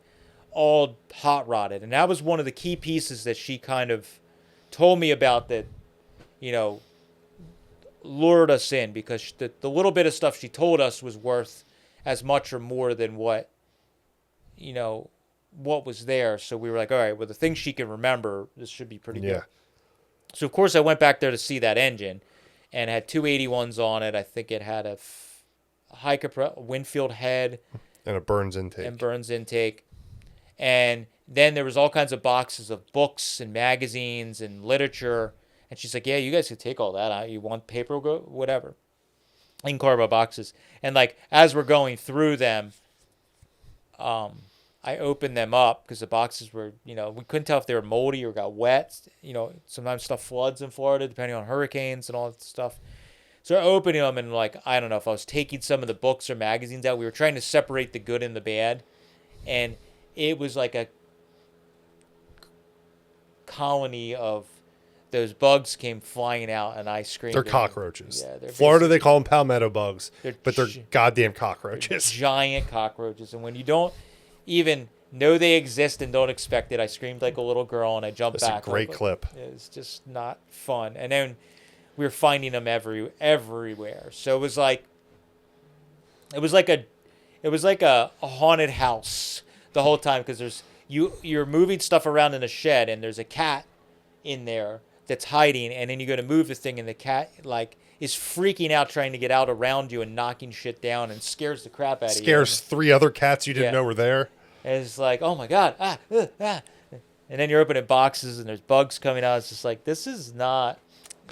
all hot rodded. And that was one of the key pieces that she kind of told me about that, lured us in, because the little bit of stuff she told us was worth as much or more than what was there. So we were like, all right, well, the things she can remember, this should be pretty good. So of course I went back there to see that engine, and it had 281s on it. I think it had a high Winfield head and a Burns intake. And then there was all kinds of boxes of books and magazines and literature. And she's like, yeah, you guys could take all that out. You want paper, whatever. In cardboard boxes. And like, as we're going through them, I opened them up because the boxes were, we couldn't tell if they were moldy or got wet. Sometimes stuff floods in Florida depending on hurricanes and all that stuff. So I opened them, and like, I don't know if I was taking some of the books or magazines out. We were trying to separate the good and the bad. And it was like a colony of those bugs came flying out, and I screamed. They're cockroaches. Yeah, they're Florida, they call them palmetto bugs, but they're goddamn they're cockroaches. giant cockroaches. And when you don't even know they exist and don't expect it, I screamed like a little girl, and I jumped back. That's a great clip. It's just not fun. And then we were finding them everywhere. So it was like a haunted house the whole time, because you're moving stuff around in a shed, and there's a cat in there that's hiding, and then you go to move the thing, and the cat like is freaking out trying to get out around you and knocking shit down, and scares the crap out of you. Scares 3 other cats you didn't know were there. And it's like, oh my god, and then you're opening boxes and there's bugs coming out. It's just like, this is not.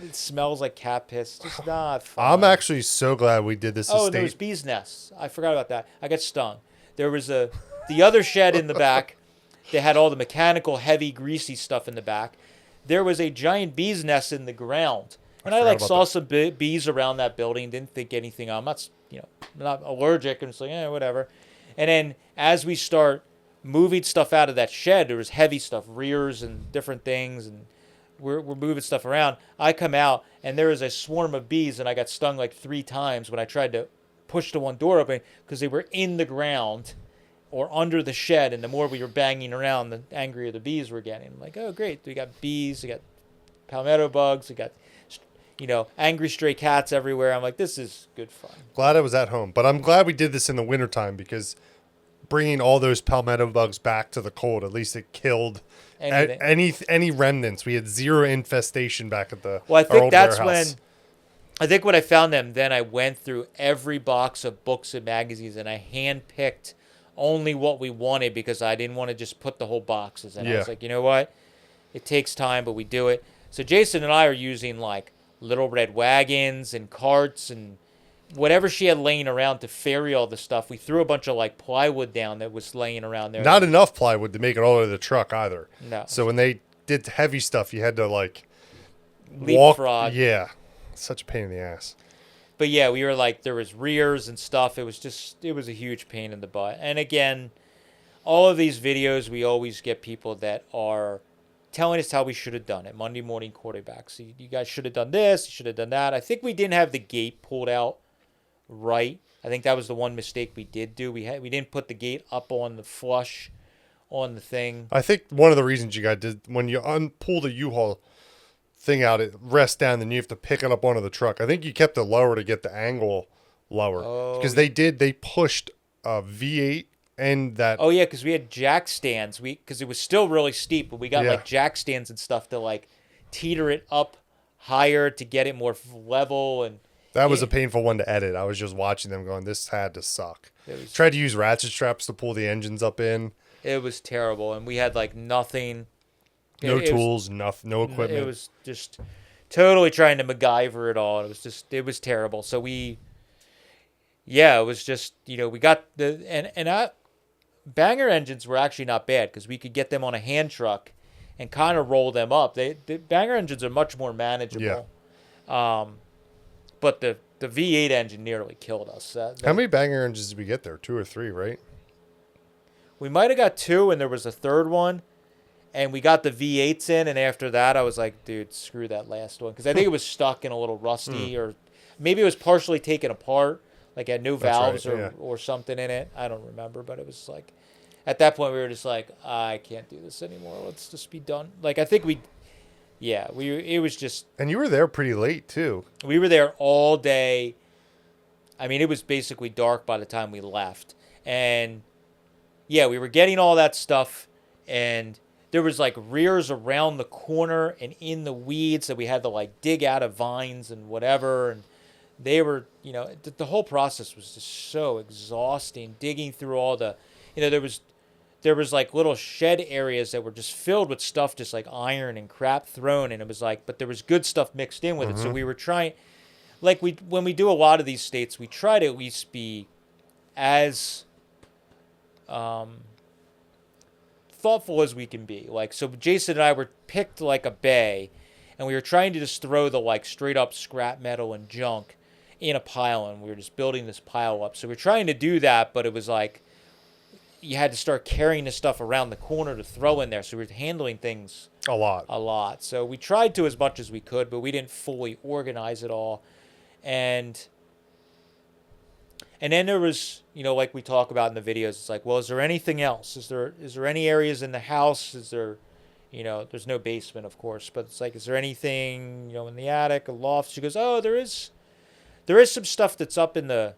It smells like cat piss. It's just not fun. I'm actually so glad we did this. And there was bees' nests. I forgot about that. I got stung. There was the other shed in the back. They had all the mechanical, heavy, greasy stuff in the back. There was a giant bees' nest in the ground. And I saw some bees around that building. Didn't think anything. I'm not, not allergic. And it's like, whatever. And then as we start moving stuff out of that shed, there was heavy stuff, rears and different things, and we're moving stuff around. I come out, and there is a swarm of bees, and I got stung like 3 times when I tried to push the one door open, because they were in the ground or under the shed, and the more we were banging around, the angrier the bees were getting. I'm like, oh, great. We got bees, we got palmetto bugs, we got, angry stray cats everywhere. I'm like, this is good fun. Glad I was at home. But I'm glad we did this in the wintertime, because bringing all those palmetto bugs back to the cold, at least it killed any remnants. We had 0 infestation back at the I think that's warehouse. when I found them, then I went through every box of books and magazines, and I handpicked only what we wanted, because I didn't want to just put the whole boxes in. I was like, you know what? It takes time, but we do it. So Jason and I are using like little red wagons and carts and whatever she had laying around to ferry all the stuff. We threw a bunch of like plywood down that was laying around there. Not enough plywood to make it all the way to the truck either. No. So when they did heavy stuff, you had to like leapfrog. Yeah. Such a pain in the ass. But yeah, we were like, there was rears and stuff. It was a huge pain in the butt. And again, all of these videos, we always get people that are telling us how we should have done it. Monday morning quarterbacks. You guys should have done this. You should have done that. I think we didn't have the gate pulled out right. I think that was the one mistake we did do. We didn't put the gate up on the flush on the thing. I think one of the reasons you got did when you pull the U-Haul thing out, it rests down, then you have to pick it up onto the truck. I think you kept it lower to get the angle lower because they pushed a V8 and that. Oh yeah, because we had jack stands. Because it was still really steep, but we got like jack stands and stuff to like teeter it up higher to get it more level. And that was a painful one to edit. I was just watching them going, this had to suck. Tried to use ratchet straps to pull the engines up in. It was terrible, and we had like nothing. No tools, no equipment. It was just totally trying to MacGyver it all. It was terrible. So it was just, we got banger engines were actually not bad because we could get them on a hand truck and kind of roll them up. The banger engines are much more manageable. Yeah. But the V8 engine nearly killed us. How many banger engines did we get there? 2 or 3, right? We might have got 2, and there was a third one, and we got the V8s in, and after that, I was like, dude, screw that last one, because I think it was stuck and a little rusty, or maybe it was partially taken apart, like had no valves or something in it. I don't remember, but it was like, at that point, we were just like, I can't do this anymore. Let's just be done. Like, I think it was just. And you were there pretty late, too. We were there all day. I mean, it was basically dark by the time we left, and yeah, we were getting all that stuff, and there was like rears around the corner and in the weeds that we had to like dig out of vines and whatever. And they were, the whole process was just so exhausting, digging through all the, there was like little shed areas that were just filled with stuff, just like iron and crap thrown. And it was like, but there was good stuff mixed in with it. So we were trying, like when we do a lot of these states, we try to at least be as thoughtful as we can be. Like, so Jason and I were picked like a bay, and we were trying to just throw the like straight up scrap metal and junk in a pile, and we were just building this pile up. So we were trying to do that, but it was like you had to start carrying this stuff around the corner to throw in there. So we were handling things a lot. So we tried to as much as we could, but we didn't fully organize it all. And then there was, like we talk about in the videos, it's like, well, is there anything else? Is there any areas in the house? Is there, there's no basement, of course, but it's like, is there anything, in the attic, a loft? She goes, oh, there is some stuff that's up in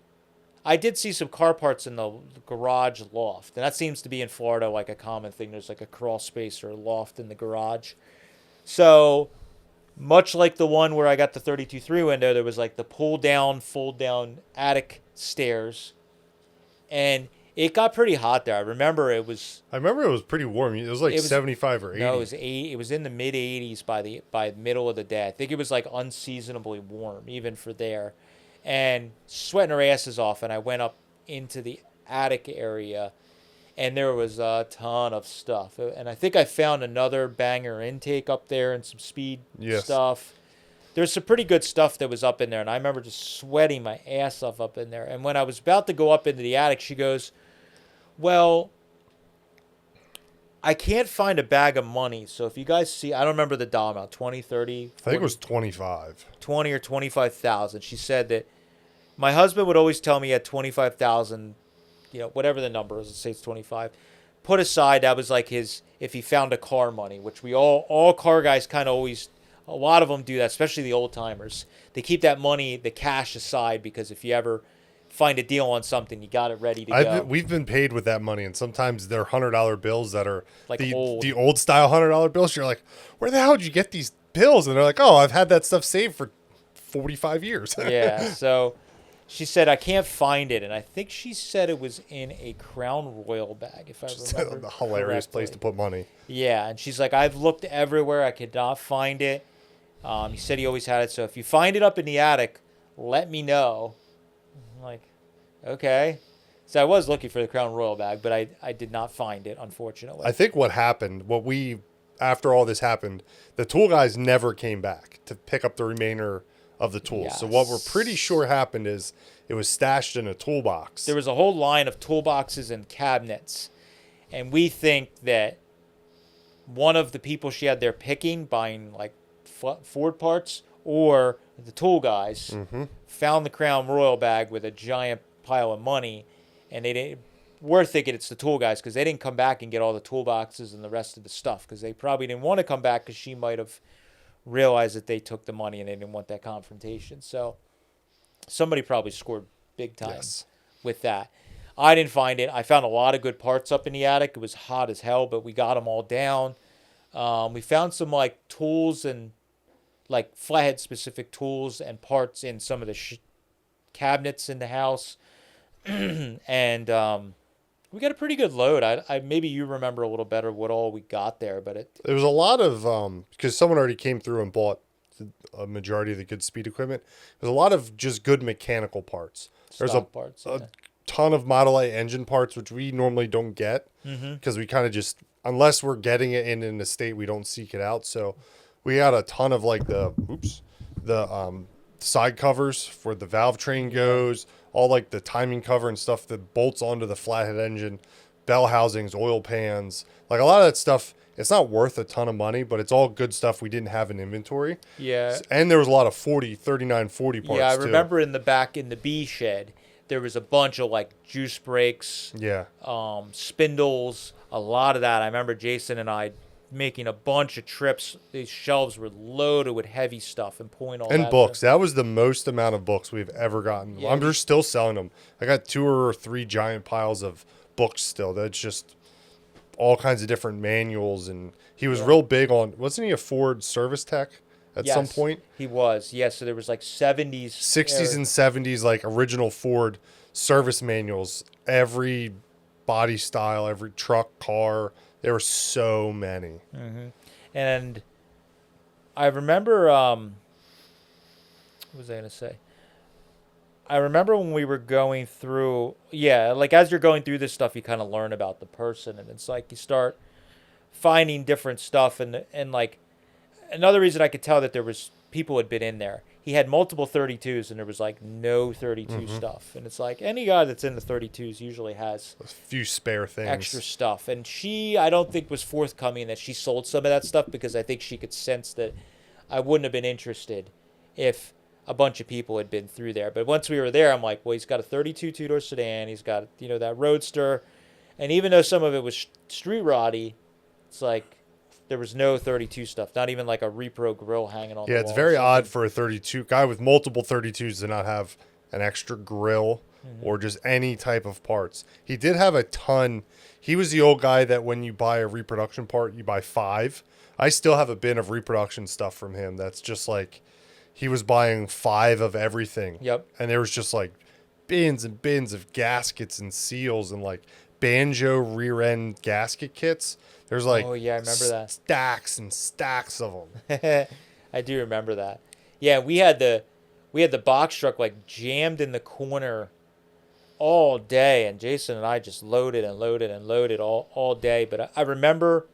I did see some car parts in the garage loft. And that seems to be in Florida like a common thing. There's like a crawl space or a loft in the garage. So much like the one where I got the 32.3 window, there was like the pull down, fold down attic stairs, and it got pretty hot there. I remember it was pretty warm. It was like 75 or 80. No, it was in the mid 80s by the middle of the day. I think it was like unseasonably warm even for there, and sweating our asses off. And I went up into the attic area, and there was a ton of stuff. And I think I found another banger intake up there and some speed stuff. There's some pretty good stuff that was up in there, and I remember just sweating my ass off up in there. And when I was about to go up into the attic, she goes, well, I can't find a bag of money. So if you guys see, I don't remember the dollar amount, 20, 30, 40, I think it was 25. 20 or 25,000. She said that my husband would always tell me he had 25,000, whatever the number is, let's say it's 25, put aside. That was like his, if he found a car money, which we all car guys kind of always, a lot of them do that, especially the old timers. They keep that money, the cash aside, because if you ever find a deal on something, you got it ready to go. We've been paid with that money, and sometimes they're $100 bills that are like the old style $100 bills. You're like, where the hell did you get these bills? And they're like, oh, I've had that stuff saved for 45 years. Yeah, so she said, I can't find it. And I think she said it was in a Crown Royal bag, if I remember. A hilarious place to put money. Yeah, and she's like, I've looked everywhere. I could not find it. He said he always had it. So if you find it up in the attic, let me know. I'm like, okay. So I was looking for the Crown Royal bag, but I did not find it, unfortunately. I think what happened, after all this happened, the tool guys never came back to pick up the remainder of the tools. Yes. So what we're pretty sure happened is it was stashed in a toolbox. There was a whole line of toolboxes and cabinets. And we think that one of the people she had there picking, buying like Ford parts, or the tool guys, Mm-hmm. found the Crown Royal bag with a giant pile of money, and they didn't. We're thinking it's the tool guys because they didn't come back and get all the toolboxes and the rest of the stuff because they probably didn't want to come back because she might have realized that they took the money and they didn't want that confrontation. So somebody probably scored big time with that. I didn't find it. I found a lot of good parts up in the attic. It was hot as hell, but we got them all down. We found some like tools and like flathead specific tools and parts in some of the cabinets in the house. And we got a pretty good load. I maybe you remember a little better what all we got there, but There was a lot of because someone already came through and bought a majority of the good speed equipment. There's a lot of just good mechanical parts. There's a ton of Model A engine parts, which we normally don't get because we kind of just, unless we're getting it in a state, we don't seek it out. So we got a ton of like the side covers for the valve train goes, all like the timing cover and stuff that bolts onto the flathead engine, bell housings, oil pans, like a lot of that stuff. It's not worth a ton of money, but it's all good stuff we didn't have in inventory. Yeah. And there was a lot of 39, 40 parts Yeah, I too. remember in the back in the B shed, there was a bunch of like juice brakes, spindles, a lot of that. I remember Jason and I making a bunch of trips. These shelves were loaded with heavy stuff and pulling all that. And books. That was the most amount of books we've ever gotten. Yeah, I'm still selling them. I got 2 or 3 giant piles of books still. That's just all kinds of different manuals. And he was real big on, wasn't he a Ford service tech at some point? He was. Yes. So there was like 70s. 60s and 70s, like original Ford service manuals. Every body style, every truck, car. There were so many. Mm-hmm. And I remember, what was I going to say? I remember when we were going through, like as you're going through this stuff, you kind of learn about the person, and it's like you start finding different stuff, and like another reason I could tell that there was people had been in there. He had multiple 32s, and there was like no 32 stuff, and it's like any guy that's in the 32s usually has a few spare things, extra stuff. And she, I don't think was forthcoming that she sold some of that stuff because I think she could sense that I wouldn't have been interested if a bunch of people had been through there. But once we were there, I'm like, well, he's got a 32 two-door sedan. He's got, that Roadster. And even though some of it was street roddy, it's like there was no 32 stuff. Not even like a repro grill hanging on the wall. Yeah, it's very odd for a 32 guy with multiple 32s to not have an extra grill or just any type of parts. He did have a ton. He was the old guy that when you buy a reproduction part, you buy 5. I still have a bin of reproduction stuff from him that's just like, he was buying 5 of everything. Yep. And there was just like bins and bins of gaskets and seals and like banjo rear end gasket kits. There's like I remember that. Stacks and stacks of them. I do remember that. Yeah, we had the box truck like jammed in the corner all day, and Jason and I just loaded and loaded and loaded all day. But I remember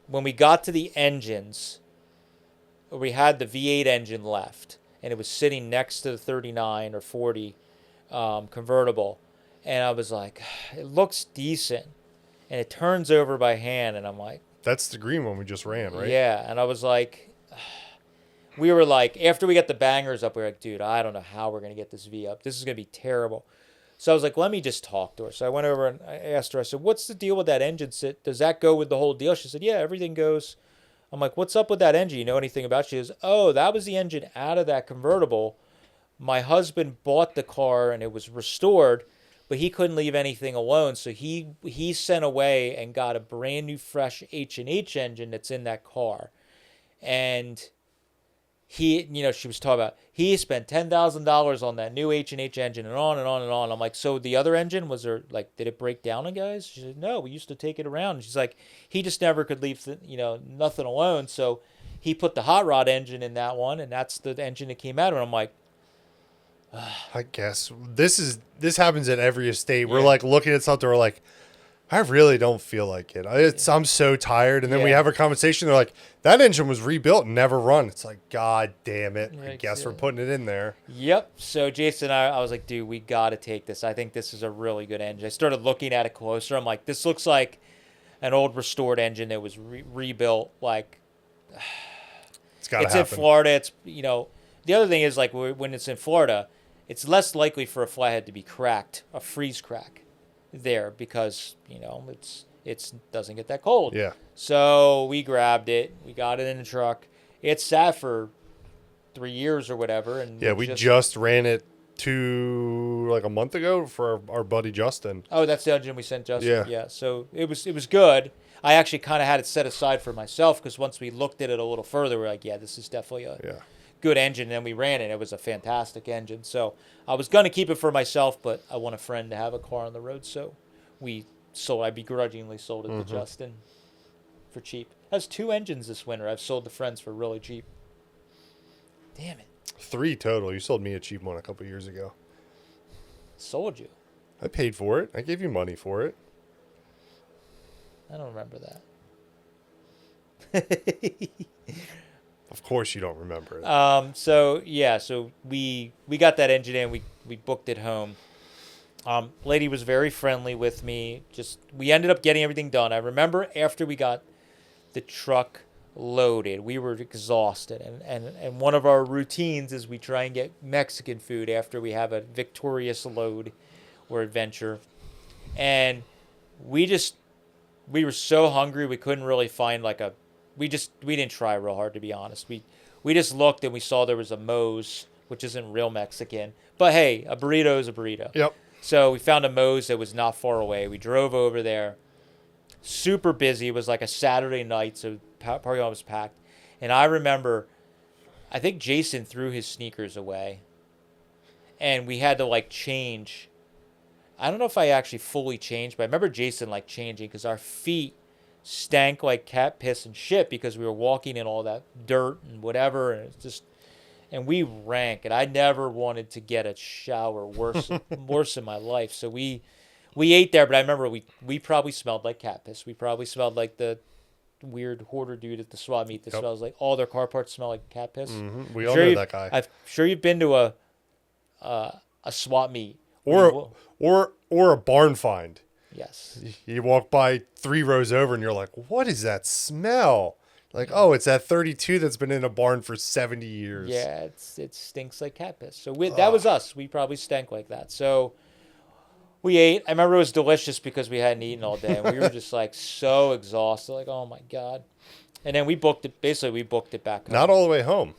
when we got to the engines, we had the V8 engine left, and it was sitting next to the 39 or 40 convertible. And I was like, it looks decent. And it turns over by hand, and I'm like... That's the green one we just ran, right? Yeah, and I was like... We were like, after we got the bangers up, we were like, dude, I don't know how we're going to get this V up. This is going to be terrible. So I was like, let me just talk to her. So I went over and I asked her, I said, what's the deal with that engine? Does that go with the whole deal? She said, yeah, everything goes... I'm like, what's up with that engine? You know anything about it? She goes, oh, that was the engine out of that convertible. My husband bought the car and it was restored, but he couldn't leave anything alone. So he sent away and got a brand new fresh H&H engine that's in that car. And he, she was talking about, he spent $10,000 on that new H&H engine and on and on and on. I'm like, so the other engine, was there, like, did it break down on guys? She said, no, we used to take it around. And she's like, he just never could leave, nothing alone. So he put the hot rod engine in that one, and that's the engine that came out of it. I'm like, I guess this happens at every estate. We're like looking at something, we're like, I really don't feel like it. I'm so tired. And then we have a conversation. They're like, that engine was rebuilt and never run. It's like, God damn it. I guess we're putting it in there. Yep. So Jason and I was like, dude, we got to take this. I think this is a really good engine. I started looking at it closer. I'm like, this looks like an old restored engine that was rebuilt. Like, it's got to it's happen. in Florida. It's, the other thing is like when it's in Florida, it's less likely for a flathead to be cracked, a freeze crack, there because it's doesn't get that cold. Yeah. So we grabbed it, we got it in the truck. It sat for 3 years or whatever, and Yeah, we just ran it to like a month ago for our buddy Justin. Oh, that's the engine we sent Justin. Yeah. Yeah. So it was good. I actually kind of had it set aside for myself because once we looked at it a little further, we're like, yeah, this is definitely a good engine. And then we ran it. It was a fantastic engine. So I was going to keep it for myself, but I want a friend to have a car on the road. So I begrudgingly sold it to Justin for cheap. That's 2 engines this winter I've sold to friends for really cheap. Damn it. 3 total. You sold me a cheap one a couple years ago. Sold you? I paid for it. I gave you money for it. I don't remember that. Of course you don't remember it. So we got that engine in. We booked it home. Lady was very friendly with me. We ended up getting everything done. I remember after we got the truck loaded, we were exhausted, and one of our routines is we try and get Mexican food after we have a victorious load or adventure, and we were so hungry we couldn't really find we didn't try real hard, to be honest. We just looked and we saw there was a Moe's, which isn't real Mexican, but hey, a burrito is a burrito. Yep. So we found a Moe's that was not far away. We drove over there. Super busy. It was like a Saturday night, so parking lot was packed. And I remember, I think Jason threw his sneakers away, and we had to change. I don't know if I actually fully changed, but I remember Jason changing because our feet stank like cat piss and shit because we were walking in all that dirt and whatever, and it's just. And we rank, and I never wanted to get a shower worse in my life. So we ate there, but I remember we probably smelled like cat piss. We probably smelled like the weird hoarder dude at the swap meet that smells like all their car parts smell like cat piss. Mm-hmm. We all know that guy. I'm sure you've been to a swap meet or a barn find. Yes. You walk by 3 rows over, and you're like, "What is that smell?" Oh, it's that 32 that's been in a barn for 70 years. Yeah, it stinks like cat piss. So that was us. We probably stank like that. So we ate. I remember it was delicious because we hadn't eaten all day. And we were just so exhausted. Oh my God. And then we booked it. Basically, we booked it back home. Not all the way home.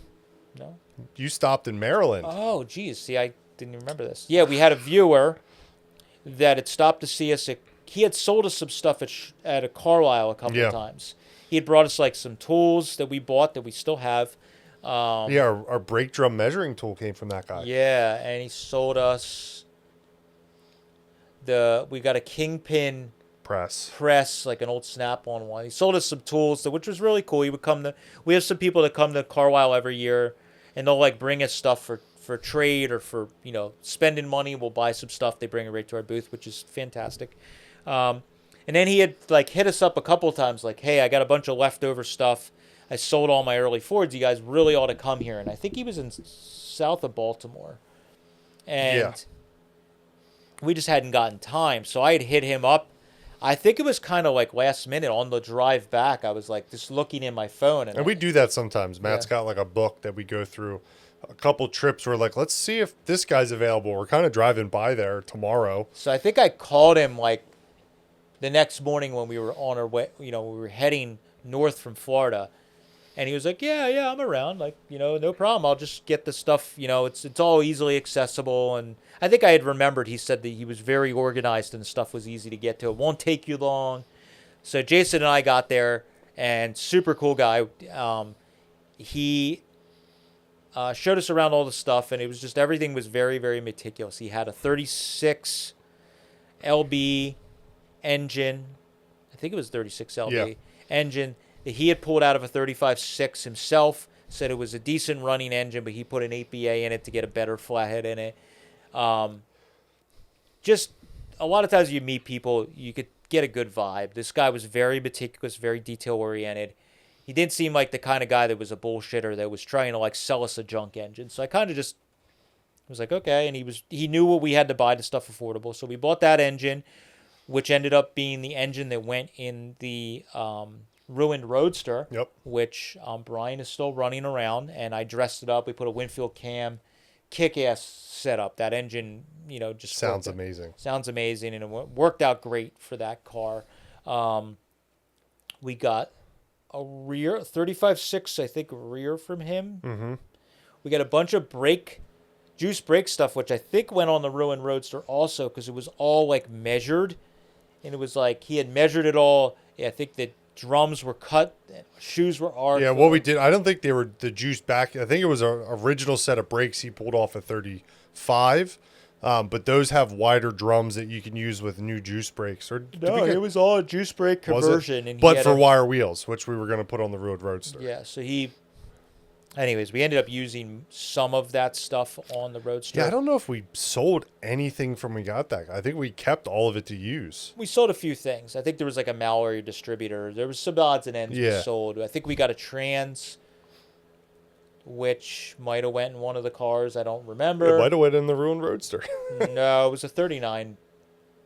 No. You stopped in Maryland. Oh, geez. See, I didn't even remember this. Yeah, we had a viewer that had stopped to see us. He had sold us some stuff at a Carlisle a couple of times. He had brought us some tools that we bought that we still have. Our brake drum measuring tool came from that guy. Yeah, and he sold us we got a Kingpin press, like an old Snap-on one. He sold us some tools, which was really cool. We have some people that come to Carlisle every year, and they'll bring us stuff for trade or for spending money. We'll buy some stuff. They bring it right to our booth, which is fantastic. And then he had hit us up a couple of times, hey, I got a bunch of leftover stuff. I sold all my early Fords. You guys really ought to come here. And I think he was in south of Baltimore. And we just hadn't gotten time. So I had hit him up. I think it was kind of last minute on the drive back. I was just looking in my phone. And we do that sometimes. Matt's got a book that we go through. A couple trips we're let's see if this guy's available. We're kind of driving by there tomorrow. So I think I called him the next morning when we were on our way, we were heading north from Florida, and he was like, yeah, I'm around, no problem. I'll just get the stuff, it's all easily accessible. And I think I had remembered, he said that he was very organized and the stuff was easy to get to. It won't take you long. So Jason and I got there, and super cool guy. He showed us around all the stuff, and it was just, everything was very, very meticulous. He had a 36 LB engine, I think it was 36 LB engine that he had pulled out of a 35.6 himself. Said it was a decent running engine, but he put an 8BA in it to get a better flathead in it. Just a lot of times you meet people, you could get a good vibe. This guy was very meticulous, very detail oriented. He didn't seem like the kind of guy that was a bullshitter that was trying to sell us a junk engine. So I kind of just was okay, and he knew what we had to buy, the stuff affordable. So we bought that engine, which ended up being the engine that went in the ruined Roadster, Yep. which Brian is still running around, and I dressed it up. We put a Winfield cam, kick-ass setup. That engine, just Sounds amazing. Sounds amazing, and it worked out great for that car. We got a rear 35.6, I think, rear from him. Mm-hmm. We got a bunch of juice brake stuff, which I think went on the ruined Roadster also, because it was all like measured, and it was like he had measured it all. Yeah, I think the drums were cut, shoes were arched. Yeah, what we did, I don't think they were the juice back. I think it was an original set of brakes he pulled off at 35. But those have wider drums that you can use with new juice brakes. It was all a juice brake conversion. But for wire wheels, which we were going to put on the Roadster. Yeah, so anyways, we ended up using some of that stuff on the Roadster. Yeah, I don't know if we sold anything from we got that. I think we kept all of it to use. We sold a few things. I think there was like a malware distributor. There was some odds and ends we sold. I think we got a trans, which might have went in one of the cars. I don't remember. It might have went in the ruined Roadster. No, it was a 39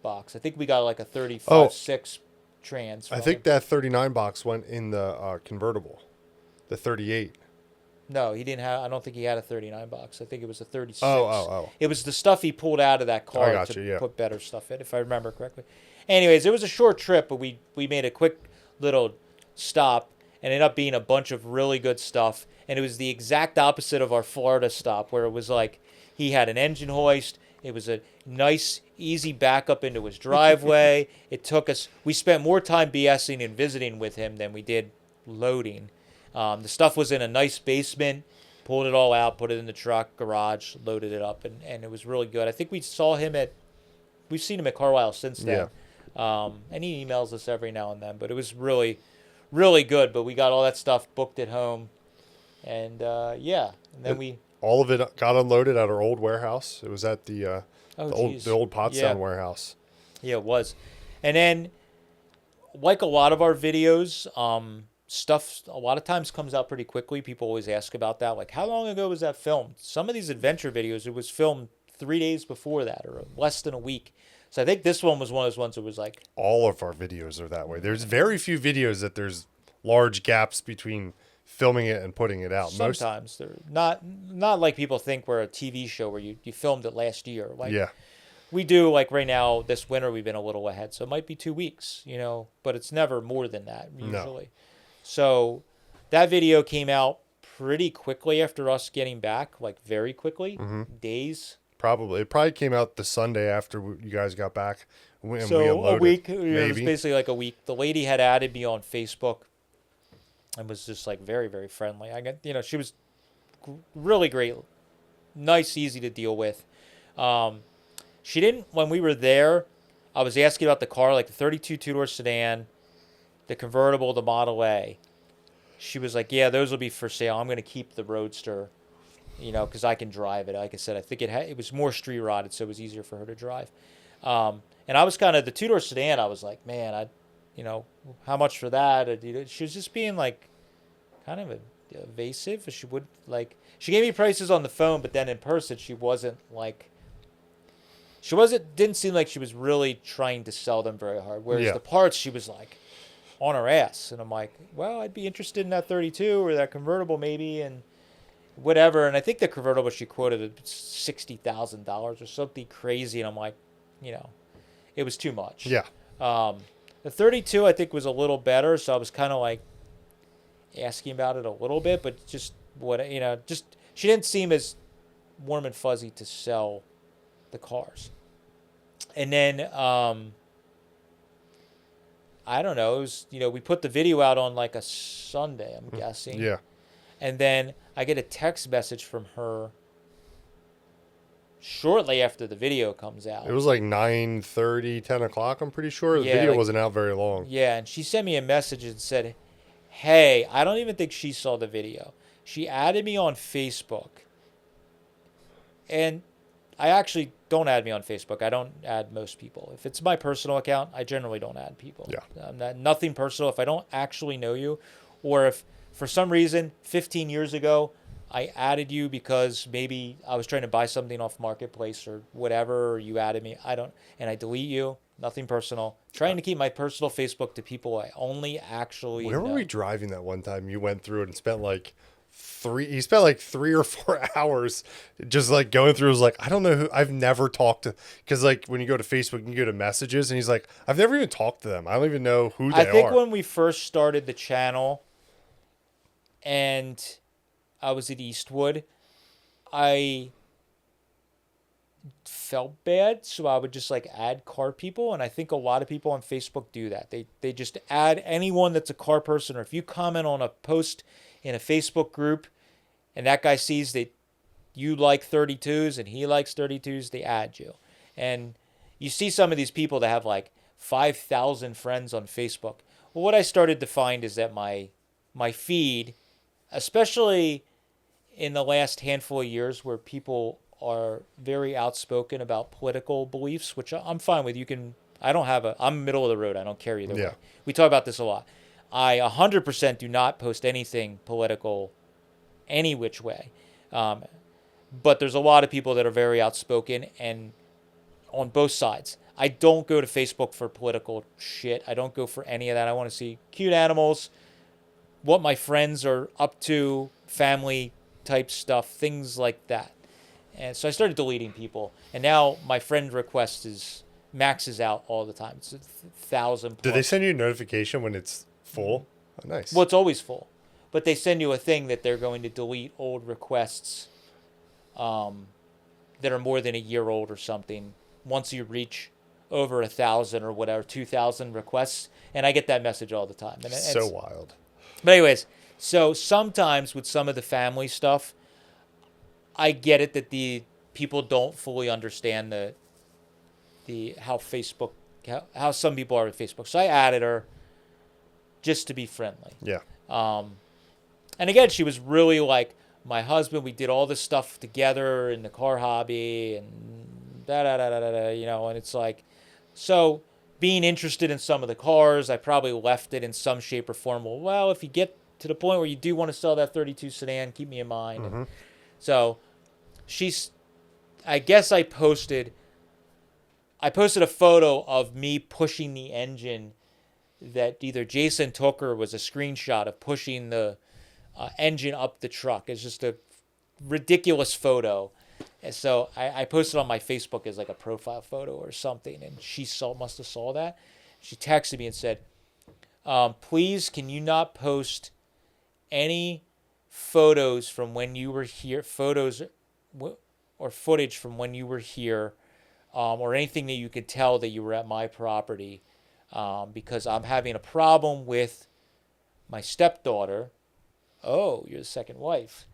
box. I think we got like a 35.6 trans. I think that 39 box went in the convertible, the 38. No, he didn't have. I don't think he had a 39 box. I think it was a 36. Oh. It was the stuff he pulled out of that car put better stuff in, if I remember correctly. Anyways, it was a short trip, but we made a quick little stop and ended up being a bunch of really good stuff. And it was the exact opposite of our Florida stop, where it was like he had an engine hoist. It was a nice, easy backup into his driveway. We spent more time BSing and visiting with him than we did loading. The stuff was in a nice basement, pulled it all out, put it in the truck, garage, loaded it up, and it was really good. I think we've seen him at Carlisle since then. Yeah. And he emails us every now and then, but it was really, really good. But we got all that stuff booked at home, and and then all of it got unloaded at our old warehouse. It was at the old Pottstown warehouse. Yeah, it was. And then, like a lot of our videos, stuff a lot of times comes out pretty quickly. People always ask about that, like, how long ago was that filmed? Some of these adventure videos, it was filmed 3 days before that, or less than a week. So I think this one was one of those ones that was like... All of our videos are that way. There's very few videos that there's large gaps between filming it and putting it out. Sometimes they're not like people think we're a TV show where you filmed it last year. Like, we do, like right now, this winter we've been a little ahead, so it might be 2 weeks, but it's never more than that usually. No. So that video came out pretty quickly after us getting back, like very quickly, days. Probably. It probably came out the Sunday after you guys got back. So a week, it was basically like a week. The lady had added me on Facebook and was just like very, very friendly. She was really great, nice, easy to deal with. She didn't, when we were there, I was asking about the car, like the 32 two-door sedan, the convertible, the Model A. She was like, yeah, those will be for sale. I'm going to keep the Roadster, because I can drive it. Like I said, I think it was more street rotted, so it was easier for her to drive. And I was kind of, the two-door sedan, I was like, man, how much for that? She was just being like kind of evasive. She gave me prices on the phone, but then in person, didn't seem like she was really trying to sell them very hard. Whereas the parts, she was like, on her ass. And I'm like, well, I'd be interested in that 32 or that convertible maybe, and whatever. And I think the convertible she quoted at $60,000 or something crazy. And I'm like, it was too much. Yeah. The 32 I think was a little better, so I was kind of like asking about it a little bit, but just she didn't seem as warm and fuzzy to sell the cars. And then I don't know. It was, we put the video out on like a Sunday, I'm guessing. Yeah. And then I get a text message from her shortly after the video comes out. It was like 9:30, 10 o'clock, I'm pretty sure. The video wasn't out very long. Yeah, and she sent me a message and said, hey, I don't even think she saw the video. She added me on Facebook. And I actually don't add me on Facebook. I don't add most people. If it's my personal account, I generally don't add people. Yeah. Nothing personal. If I don't actually know you, or if for some reason 15 years ago I added you because maybe I was trying to buy something off Marketplace or whatever, or you added me, and I delete you, Nothing personal. Trying to keep my personal Facebook to people I only actually Where were know. we driving that one time? You went through it and spent like 3 or 4 hours just like going through. It was like, I don't know who, I've never talked to, because like when you go to Facebook, you can go to messages, and he's like, I've never even talked to them. I don't even know who they I think are. when we first started the channel and I was at Eastwood, I felt bad, so I would just like add car people, and I think a lot of people on Facebook do that. They just add anyone that's a car person, or if you comment on a post in a Facebook group and that guy sees that you like 32s and he likes 32s, they add you. And you see some of these people that have like 5,000 friends on Facebook. Well, what I started to find is that my feed, especially in the last handful of years where people are very outspoken about political beliefs, which I'm fine with. I'm middle of the road. I don't care either way. We talk about this a lot. I 100% do not post anything political any which way. But there's a lot of people that are very outspoken and on both sides. I don't go to Facebook for political shit. I don't go for any of that. I want to see cute animals, what my friends are up to, family type stuff, things like that. And so I started deleting people, and now my friend request maxes out all the time. It's 1,000 plus. Do they send you a notification when it's full? Oh, nice. Well, it's always full, but they send you a thing that they're going to delete old requests that are more than a year old or something once you reach over 1,000 or whatever, 2,000 requests, and I get that message all the time. And so wild. But anyways, so sometimes with some of the family stuff, I get it that the people don't fully understand how Facebook, how some people are with Facebook. So I added her just to be friendly. Yeah. And again, she was really like my husband. We did all this stuff together in the car hobby and and it's like, so being interested in some of the cars, I probably left it in some shape or form. Well, if you get to the point where you do want to sell that 32 sedan, keep me in mind. Mm-hmm. So I guess I posted a photo of me pushing the engine that either Jason took or was a screenshot of pushing the engine up the truck. It's just a ridiculous photo. And so I posted on my Facebook as like a profile photo or something, and she must have saw that. She texted me and said, please, can you not post any photos from when you were here, or footage from when you were here, or anything that you could tell that you were at my property, because I'm having a problem with my stepdaughter. Oh, you're the second wife.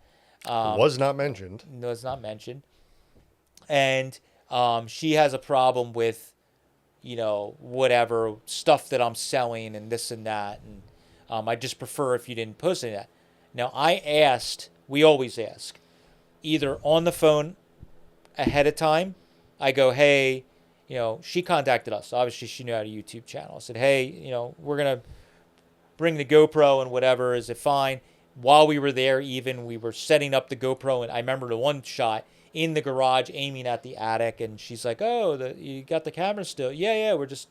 Was not mentioned. No, it's not mentioned. And she has a problem with, whatever stuff that I'm selling and this and that. And I just prefer if you didn't post any of that. Now, we always ask, either on the phone ahead of time. I go, hey, she contacted us. Obviously, she knew I had a YouTube channel. I said, hey, we're going to bring the GoPro and whatever. Is it fine? While we were there, even, we were setting up the GoPro. And I remember the one shot in the garage aiming at the attic. And she's like, oh, you got the camera still? Yeah, we're just...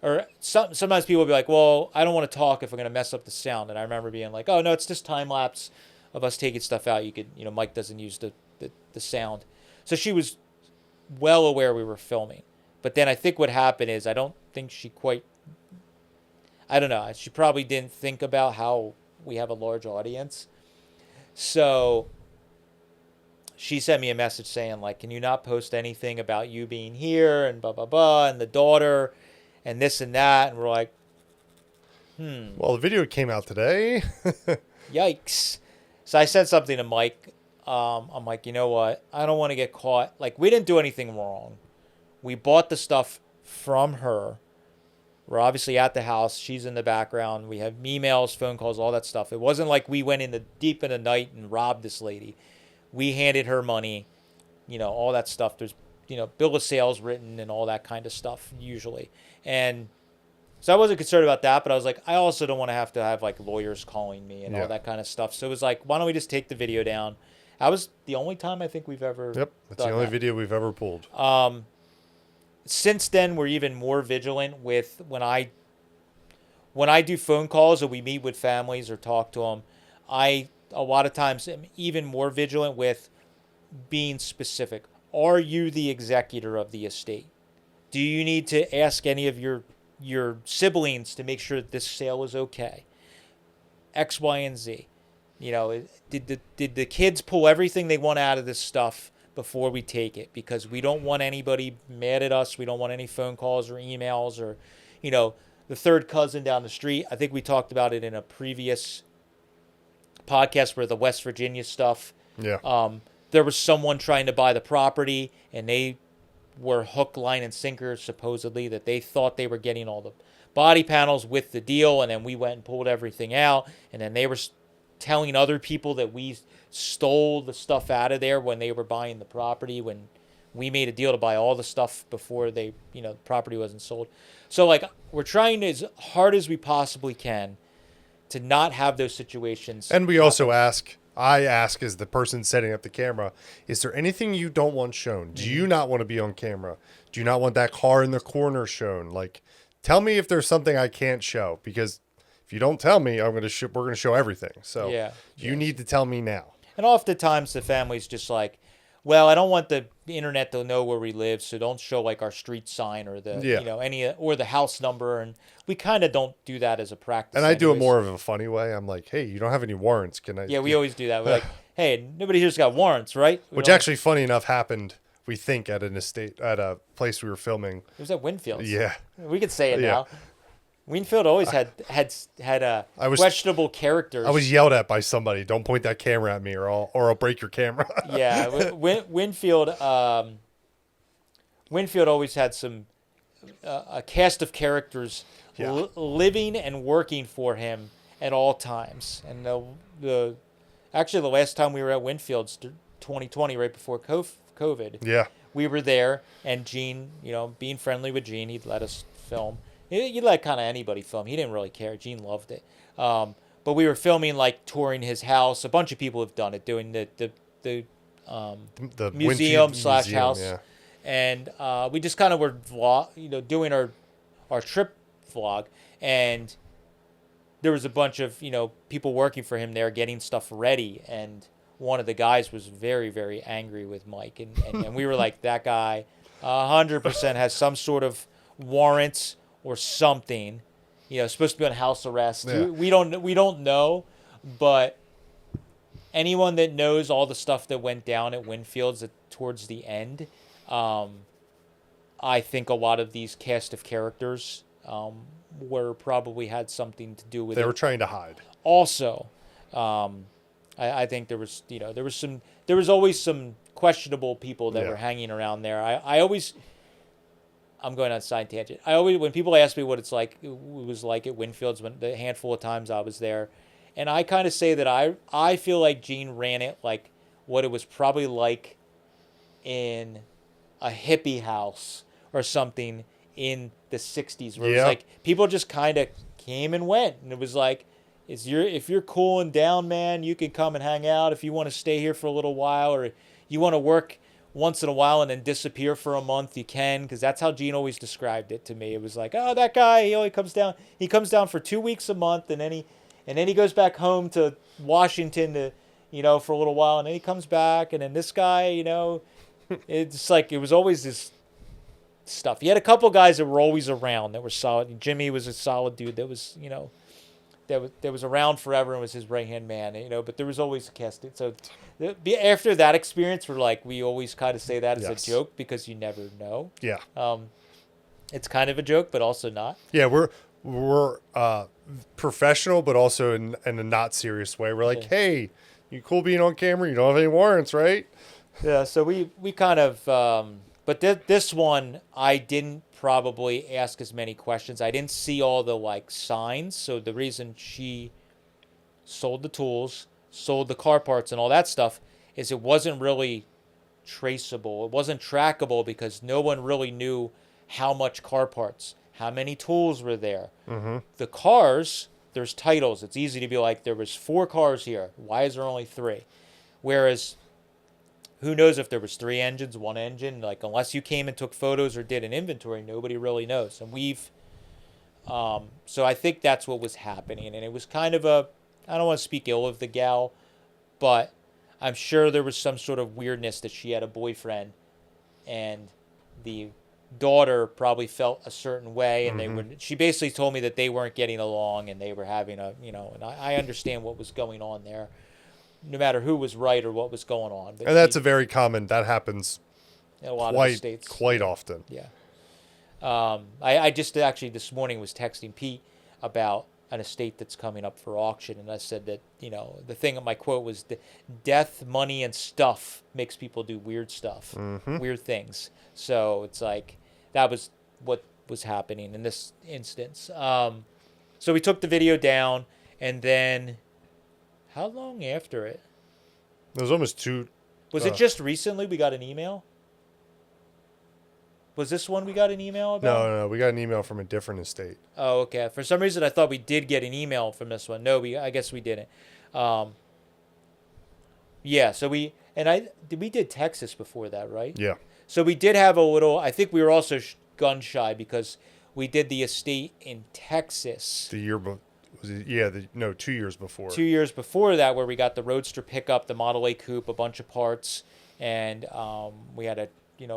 Or sometimes people will be like, well, I don't want to talk if we're going to mess up the sound. And I remember being like, oh, no, it's just time-lapse of us taking stuff out. You could, Mike doesn't use the sound. So she was well aware we were filming. But then I think what happened is I don't think she probably didn't think about how we have a large audience. So she sent me a message saying, like, can you not post anything about you being here and blah, blah, blah, and the daughter and this and that. And we're like, Well, the video came out today. Yikes. So I said something to Mike. I'm like, you know what? I don't want to get caught. Like, we didn't do anything wrong. We bought the stuff from her. We're obviously at the house. She's in the background. We have emails, phone calls, all that stuff. It wasn't like we went deep in the night and robbed this lady. We handed her money, all that stuff. There's, bill of sales written and all that kind of stuff usually. And so I wasn't concerned about that, but I was like, I also don't want to have like lawyers calling me and all that kind of stuff. So it was like, why don't we just take the video down? That was the only time I think we've ever. Yep, that's the only video we've ever pulled. since then, we're even more vigilant with when I do phone calls or we meet with families or talk to them. I a lot of times am even more vigilant with being specific. Are you the executor of the estate? Do you need to ask any of your siblings to make sure that this sale is okay? X, Y, and Z. You know, did the kids pull everything they want out of this stuff before we take it? Because we don't want anybody mad at us. We don't want any phone calls or emails or, you know, the third cousin down the street. I think we talked about it in a previous podcast where the West Virginia stuff. Yeah. There was someone trying to buy the property and they were hook, line, and sinker, supposedly, that they thought they were getting all the body panels with the deal, and then we went and pulled everything out, and then they were telling other people that we stole the stuff out of there when they were buying the property, when we made a deal to buy all the stuff before the property wasn't sold. So, like, we're trying as hard as we possibly can to not have those situations. And we also I ask as the person setting up the camera, is there anything you don't want shown? Do you not want to be on camera? Do you not want that car in the corner shown? Like, tell me if there's something I can't show, because if you don't tell me, we're going to show everything. So you need to tell me now. And oftentimes the family's just like, well, I don't want the internet to know where we live, so don't show like our street sign or the or the house number, and we kind of don't do that as a practice. And I do it more of a funny way. I'm like, hey, you don't have any warrants, can I? Yeah, we always do that. We're like, hey, nobody here's got warrants, right? Which actually, funny enough, happened. We think at at a place we were filming. It was at Winfield's. Yeah, we could say it now. Winfield always had questionable characters. I was yelled at by somebody. Don't point that camera at me, or I'll break your camera. Yeah, Winfield always had a cast of characters living and working for him at all times. And the last time we were at Winfield's, 2020, right before COVID. Yeah, we were there, and Gene, being friendly with Gene, he'd let us film. You'd let kind of anybody film. He didn't really care. Gene loved it. But we were filming, like, touring his house. A bunch of people have done it, doing the museum / house. Yeah. And we just kind of were doing our trip vlog. And there was a bunch of, people working for him there getting stuff ready. And one of the guys was very, very angry with Mike. And we were like, that guy 100% has some sort of warrants or something, supposed to be on house arrest. Yeah. We don't know, but anyone that knows all the stuff that went down at Winfield's towards the end, I think a lot of these cast of characters were probably had something to do with it. They were trying to hide. Also, I think there was always some questionable people that were hanging around there. I'm going on a side tangent. When people ask me what it was like at Winfield's, when the handful of times I was there, and I kind of say that I feel like Gene ran it like what it was probably like in a hippie house or something in the 60s, where it was like people just kind of came and went, and it was like, if you're cooling down, man, you can come and hang out. If you want to stay here for a little while, or you want to work once in a while and then disappear for a month, you can, because that's how Gene always described it to me. It was like, oh, that guy, he only comes down for 2 weeks a month, and then he goes back home to Washington to, for a little while, and then he comes back, and then this guy, it's like, it was always this stuff. He had a couple guys that were always around that were solid. Jimmy was a solid dude that was, that was around forever and was his right-hand man, but there was always a cast. So after that experience, we always kind of say that as a joke, because you never know. Yeah. It's kind of a joke, but also not. Yeah, we're professional, but also in a not serious way. We're like, hey, you cool being on camera? You don't have any warrants, right? Yeah, so we kind of, but this one, I didn't probably ask as many questions. I didn't see all the signs. So the reason she sold the tools, sold the car parts and all that stuff is it wasn't really traceable. It wasn't trackable, because no one really knew how much car parts, how many tools were there. Mm-hmm. The cars, there's titles. It's easy to be like, there was 4 cars here. Why is there only 3? Whereas who knows if there was 3 engines, 1 engine? Like, unless you came and took photos or did an inventory, nobody really knows. And so I think that's what was happening. And it was kind of I don't want to speak ill of the gal, but I'm sure there was some sort of weirdness that she had a boyfriend, and the daughter probably felt a certain way, and she basically told me that they weren't getting along, and they were having and I understand what was going on there, no matter who was right or what was going on. But and that's a very common, that happens in a lot of the states. Quite often. Yeah. I just actually this morning was texting Pete about an estate that's coming up for auction, and I said that, the thing of my quote was, death, money, and stuff makes people do weird stuff, weird things. So it's like, that was what was happening in this instance. So we took the video down, and then how long after it? It was almost 2. Was it just recently we got an email? Was this one we got an email about? No, we got an email from a different estate. Oh, okay. For some reason, I thought we did get an email from this one. No, I guess we didn't. Yeah, so we did Texas before that, right? Yeah. So we did have a little, I think we were also gun shy because we did the estate in Texas. 2 years before. 2 years before that, where we got the Roadster pickup, the Model A coupe, a bunch of parts, and we had a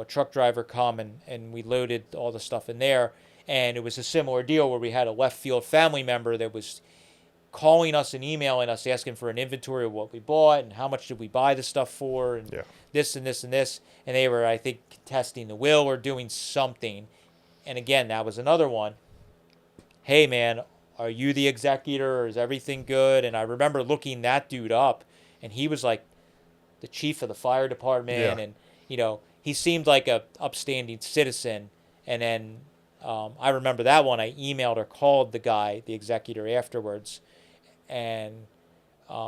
truck driver come and we loaded all the stuff in there. And it was a similar deal where we had a left field family member that was calling us and emailing us asking for an inventory of what we bought and how much did we buy the stuff for, and this and this and this. And they were, I think, testing the will or doing something. And again, that was another one. Hey, man, are you the executor? Is everything good? And I remember looking that dude up, and he was like the chief of the fire department. And, he seemed like a upstanding citizen. And then I remember that one. I emailed or called the guy, the executor, afterwards, and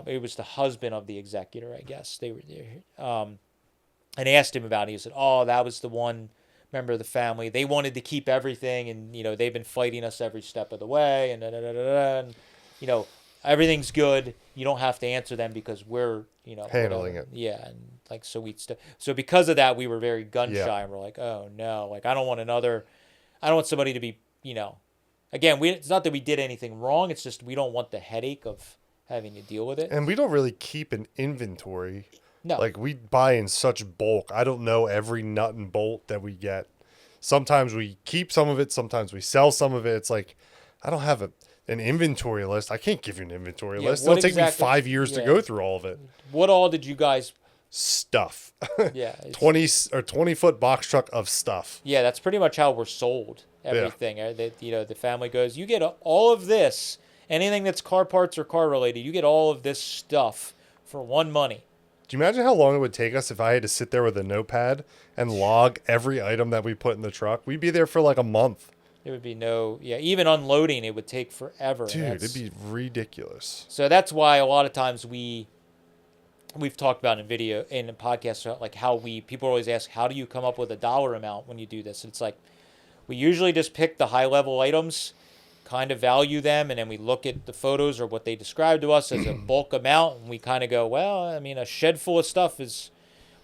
it was the husband of the executor, I guess. They were there, and asked him about it. He said, "Oh, that was the one member of the family. They wanted to keep everything, and they've been fighting us every step of the way, and and everything's good. You don't have to answer them because we're handling it." Yeah, and so because of that, we were very gun shy, and we're like, oh no, like I don't want somebody to be, again, it's not that we did anything wrong, it's just we don't want the headache of having to deal with it. And we don't really keep an inventory. No. Like, we buy in such bulk. I don't know every nut and bolt that we get. Sometimes we keep some of it, sometimes we sell some of it. It's like, I don't have an inventory list. I can't give you an inventory list. It'll take me 5 years to go through all of it. What all did you guys... Stuff. Yeah. 20-foot box truck of stuff. Yeah, that's pretty much how we're sold everything. Yeah. The family goes, you get all of this, anything that's car parts or car related, you get all of this stuff for one money. Do you imagine how long it would take us if I had to sit there with a notepad and log every item that we put in the truck? We'd be there for like a month. There would be even unloading, it would take forever. Dude, it'd be ridiculous. So that's why a lot of times we've talked about in podcasts, like how people always ask, how do you come up with a dollar amount when you do this? And it's like, we usually just pick the high level items, kind of value them, and then we look at the photos or what they describe to us as a bulk amount, and we kind of go, well, I mean, a shed full of stuff is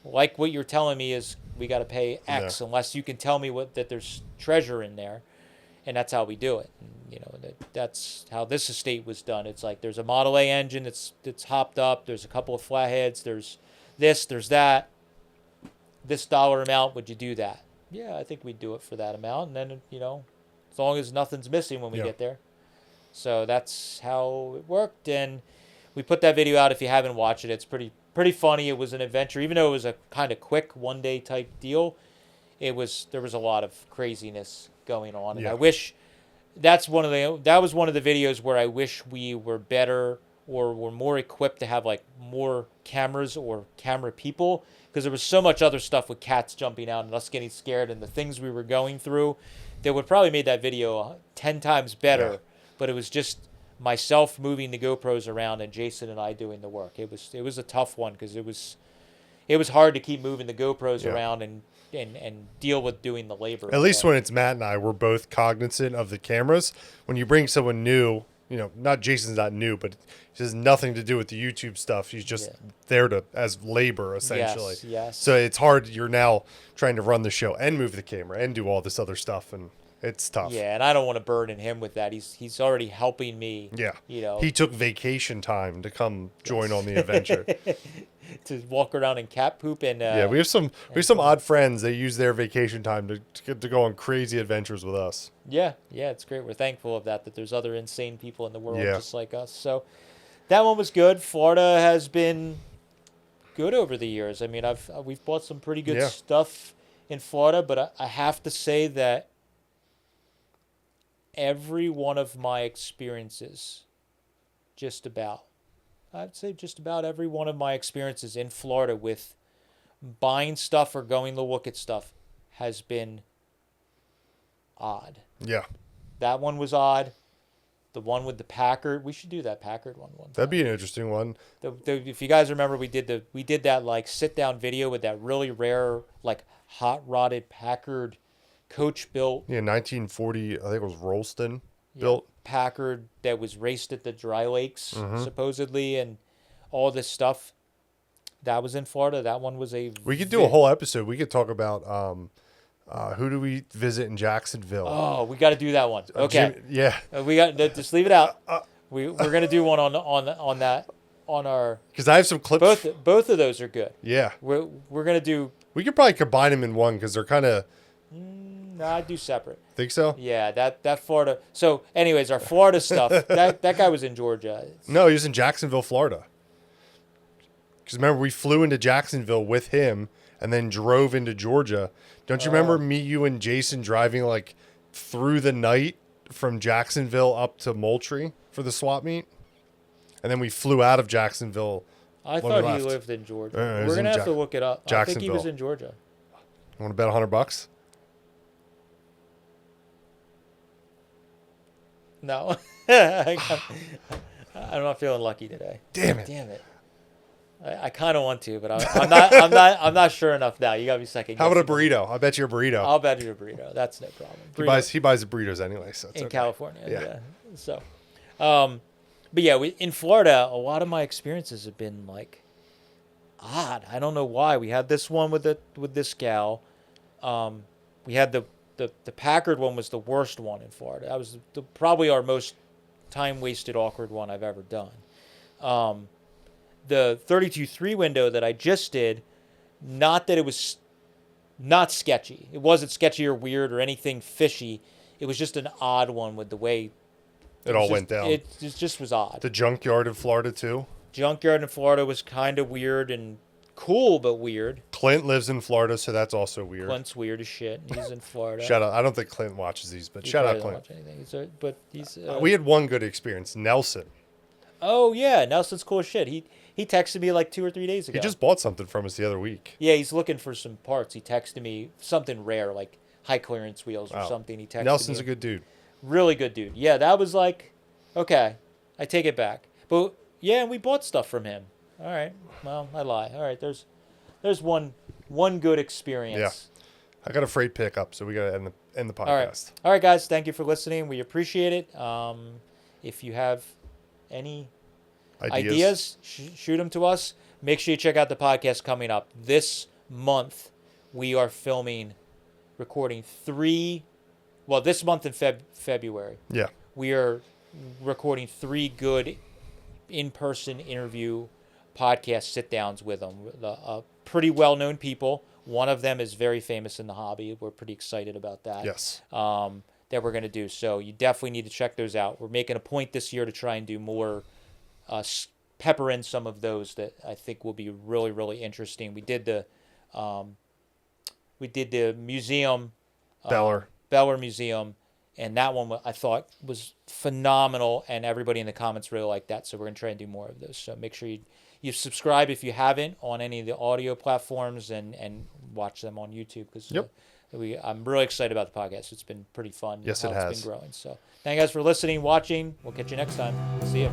like what you're telling me is we got to pay X, unless you can tell me that there's treasure in there. And that's how we do it. And, that's how this estate was done. It's like there's a Model A engine that's hopped up. There's a couple of flatheads. There's this, there's that. This dollar amount, would you do that? Yeah, I think we'd do it for that amount. And then, as long as nothing's missing when we get there. So that's how it worked. And we put that video out. If you haven't watched it, it's pretty funny. It was an adventure. Even though it was a kind of quick one-day type deal, there was a lot of craziness going on, and I wish that was one of the videos where I wish we were better or were more equipped to have like more cameras or camera people, because there was so much other stuff with cats jumping out and us getting scared and the things we were going through that would probably made that video 10 times better. But it was just myself moving the GoPros around and Jason and I doing the work. It was a tough one because it was hard to keep moving the GoPros around and deal with doing the labor. At least when it's Matt and I, we're both cognizant of the cameras. When you bring someone new, not Jason's not new, but he has nothing to do with the YouTube stuff. He's just there as labor, essentially. Yes. So it's hard. You're now trying to run the show and move the camera and do all this other stuff, and it's tough. Yeah, and I don't want to burden him with that. He's already helping me. Yeah. He took vacation time to come join on the adventure. To walk around in cat poop and we have some odd friends. They use their vacation time to go on crazy adventures with us. Yeah, it's great. We're thankful of that there's other insane people in the world just like us. So that one was good. Florida has been good over the years. I mean, we've bought some pretty good stuff in Florida, but I have to say that every one of my experiences, I'd say just about every one of my experiences in Florida with buying stuff or going to look at stuff has been odd. Yeah. That one was odd. The one with the Packard, we should do that Packard one time. That'd be an interesting one. If you guys remember, we did that like sit down video with that really rare like hot rodded Packard coach built. Yeah, 1940. I think it was Rolston built. Packard that was raced at the dry lakes supposedly, and all this stuff that was in Florida. That one was we could do a whole episode. We could talk about who do we visit in Jacksonville. Oh, we got to do that one. Okay. We got just leave it out. We're gonna do one on that on our, because I have some clips. Both of those are good. Yeah, we're gonna do. We could probably combine them in one because they're kind of. No, I'd do separate. Think so? Yeah, that Florida. So, anyways, our Florida stuff. that guy was in Georgia. No, he was in Jacksonville, Florida. Because remember, we flew into Jacksonville with him and then drove into Georgia. Don't you remember me, you, and Jason driving like through the night from Jacksonville up to Moultrie for the swap meet? And then we flew out of Jacksonville. I thought he lived in Georgia. We're going to have to look it up. I think he was in Georgia. You want to bet $100? No. I'm not feeling lucky today. Damn it. I kind of want to, but I'm not sure enough now. You got to be second. How about a burrito? I'll bet you a burrito. I'll bet you a burrito. That's no problem. He buys the burritos anyway, so it's in okay. California. Yeah. So, but yeah, in Florida, a lot of my experiences have been like odd. I don't know why. We had this one with this gal. We had the Packard one was the worst one in Florida. That was probably our most time-wasted, awkward one I've ever done. The 32.3 window that I just did, not that it was not sketchy. It wasn't sketchy or weird or anything fishy. It was just an odd one with the way it all went down. It just was odd. The junkyard in Florida, too? Junkyard in Florida was kind of weird and cool, but weird. Clint lives in Florida, so that's also weird. Clint's weird as shit. He's in Florida. Shout out. I don't think Clint watches these, but shout out Clint. But he's, we had one good experience. Nelson. Oh, yeah. Nelson's cool as shit. He texted me like 2 or 3 days ago. He just bought something from us the other week. Yeah, he's looking for some parts. He texted me something rare, like high clearance wheels or something. He texted Nelson's me. a good dude. Really good dude. Yeah, that was like, okay, I take it back. But yeah, we bought stuff from him. All right. Well, I lie. All right, there's one good experience. Yeah. I got a freight pickup, so we got to end the podcast. All right, guys. Thank you for listening. We appreciate it. If you have any ideas shoot them to us. Make sure you check out the podcast coming up. This month, we are recording this month in February. Yeah. We are recording 3 good in-person interview podcast sit-downs with them. Pretty well-known people. One of them is very famous in the hobby. We're pretty excited about that. Yes. That we're going to do. So you definitely need to check those out. We're making a point this year to try and do more, pepper in some of those that I think will be really, really interesting. We did the museum, Beller Museum, and that one I thought was phenomenal, and everybody in the comments really liked that. So we're going to try and do more of those. So make sure you subscribe if you haven't on any of the audio platforms, and watch them on YouTube, because I'm really excited about the podcast. It's been pretty fun. Yes, it has. It's been growing. So thank you guys for listening, watching. We'll catch you next time. See you.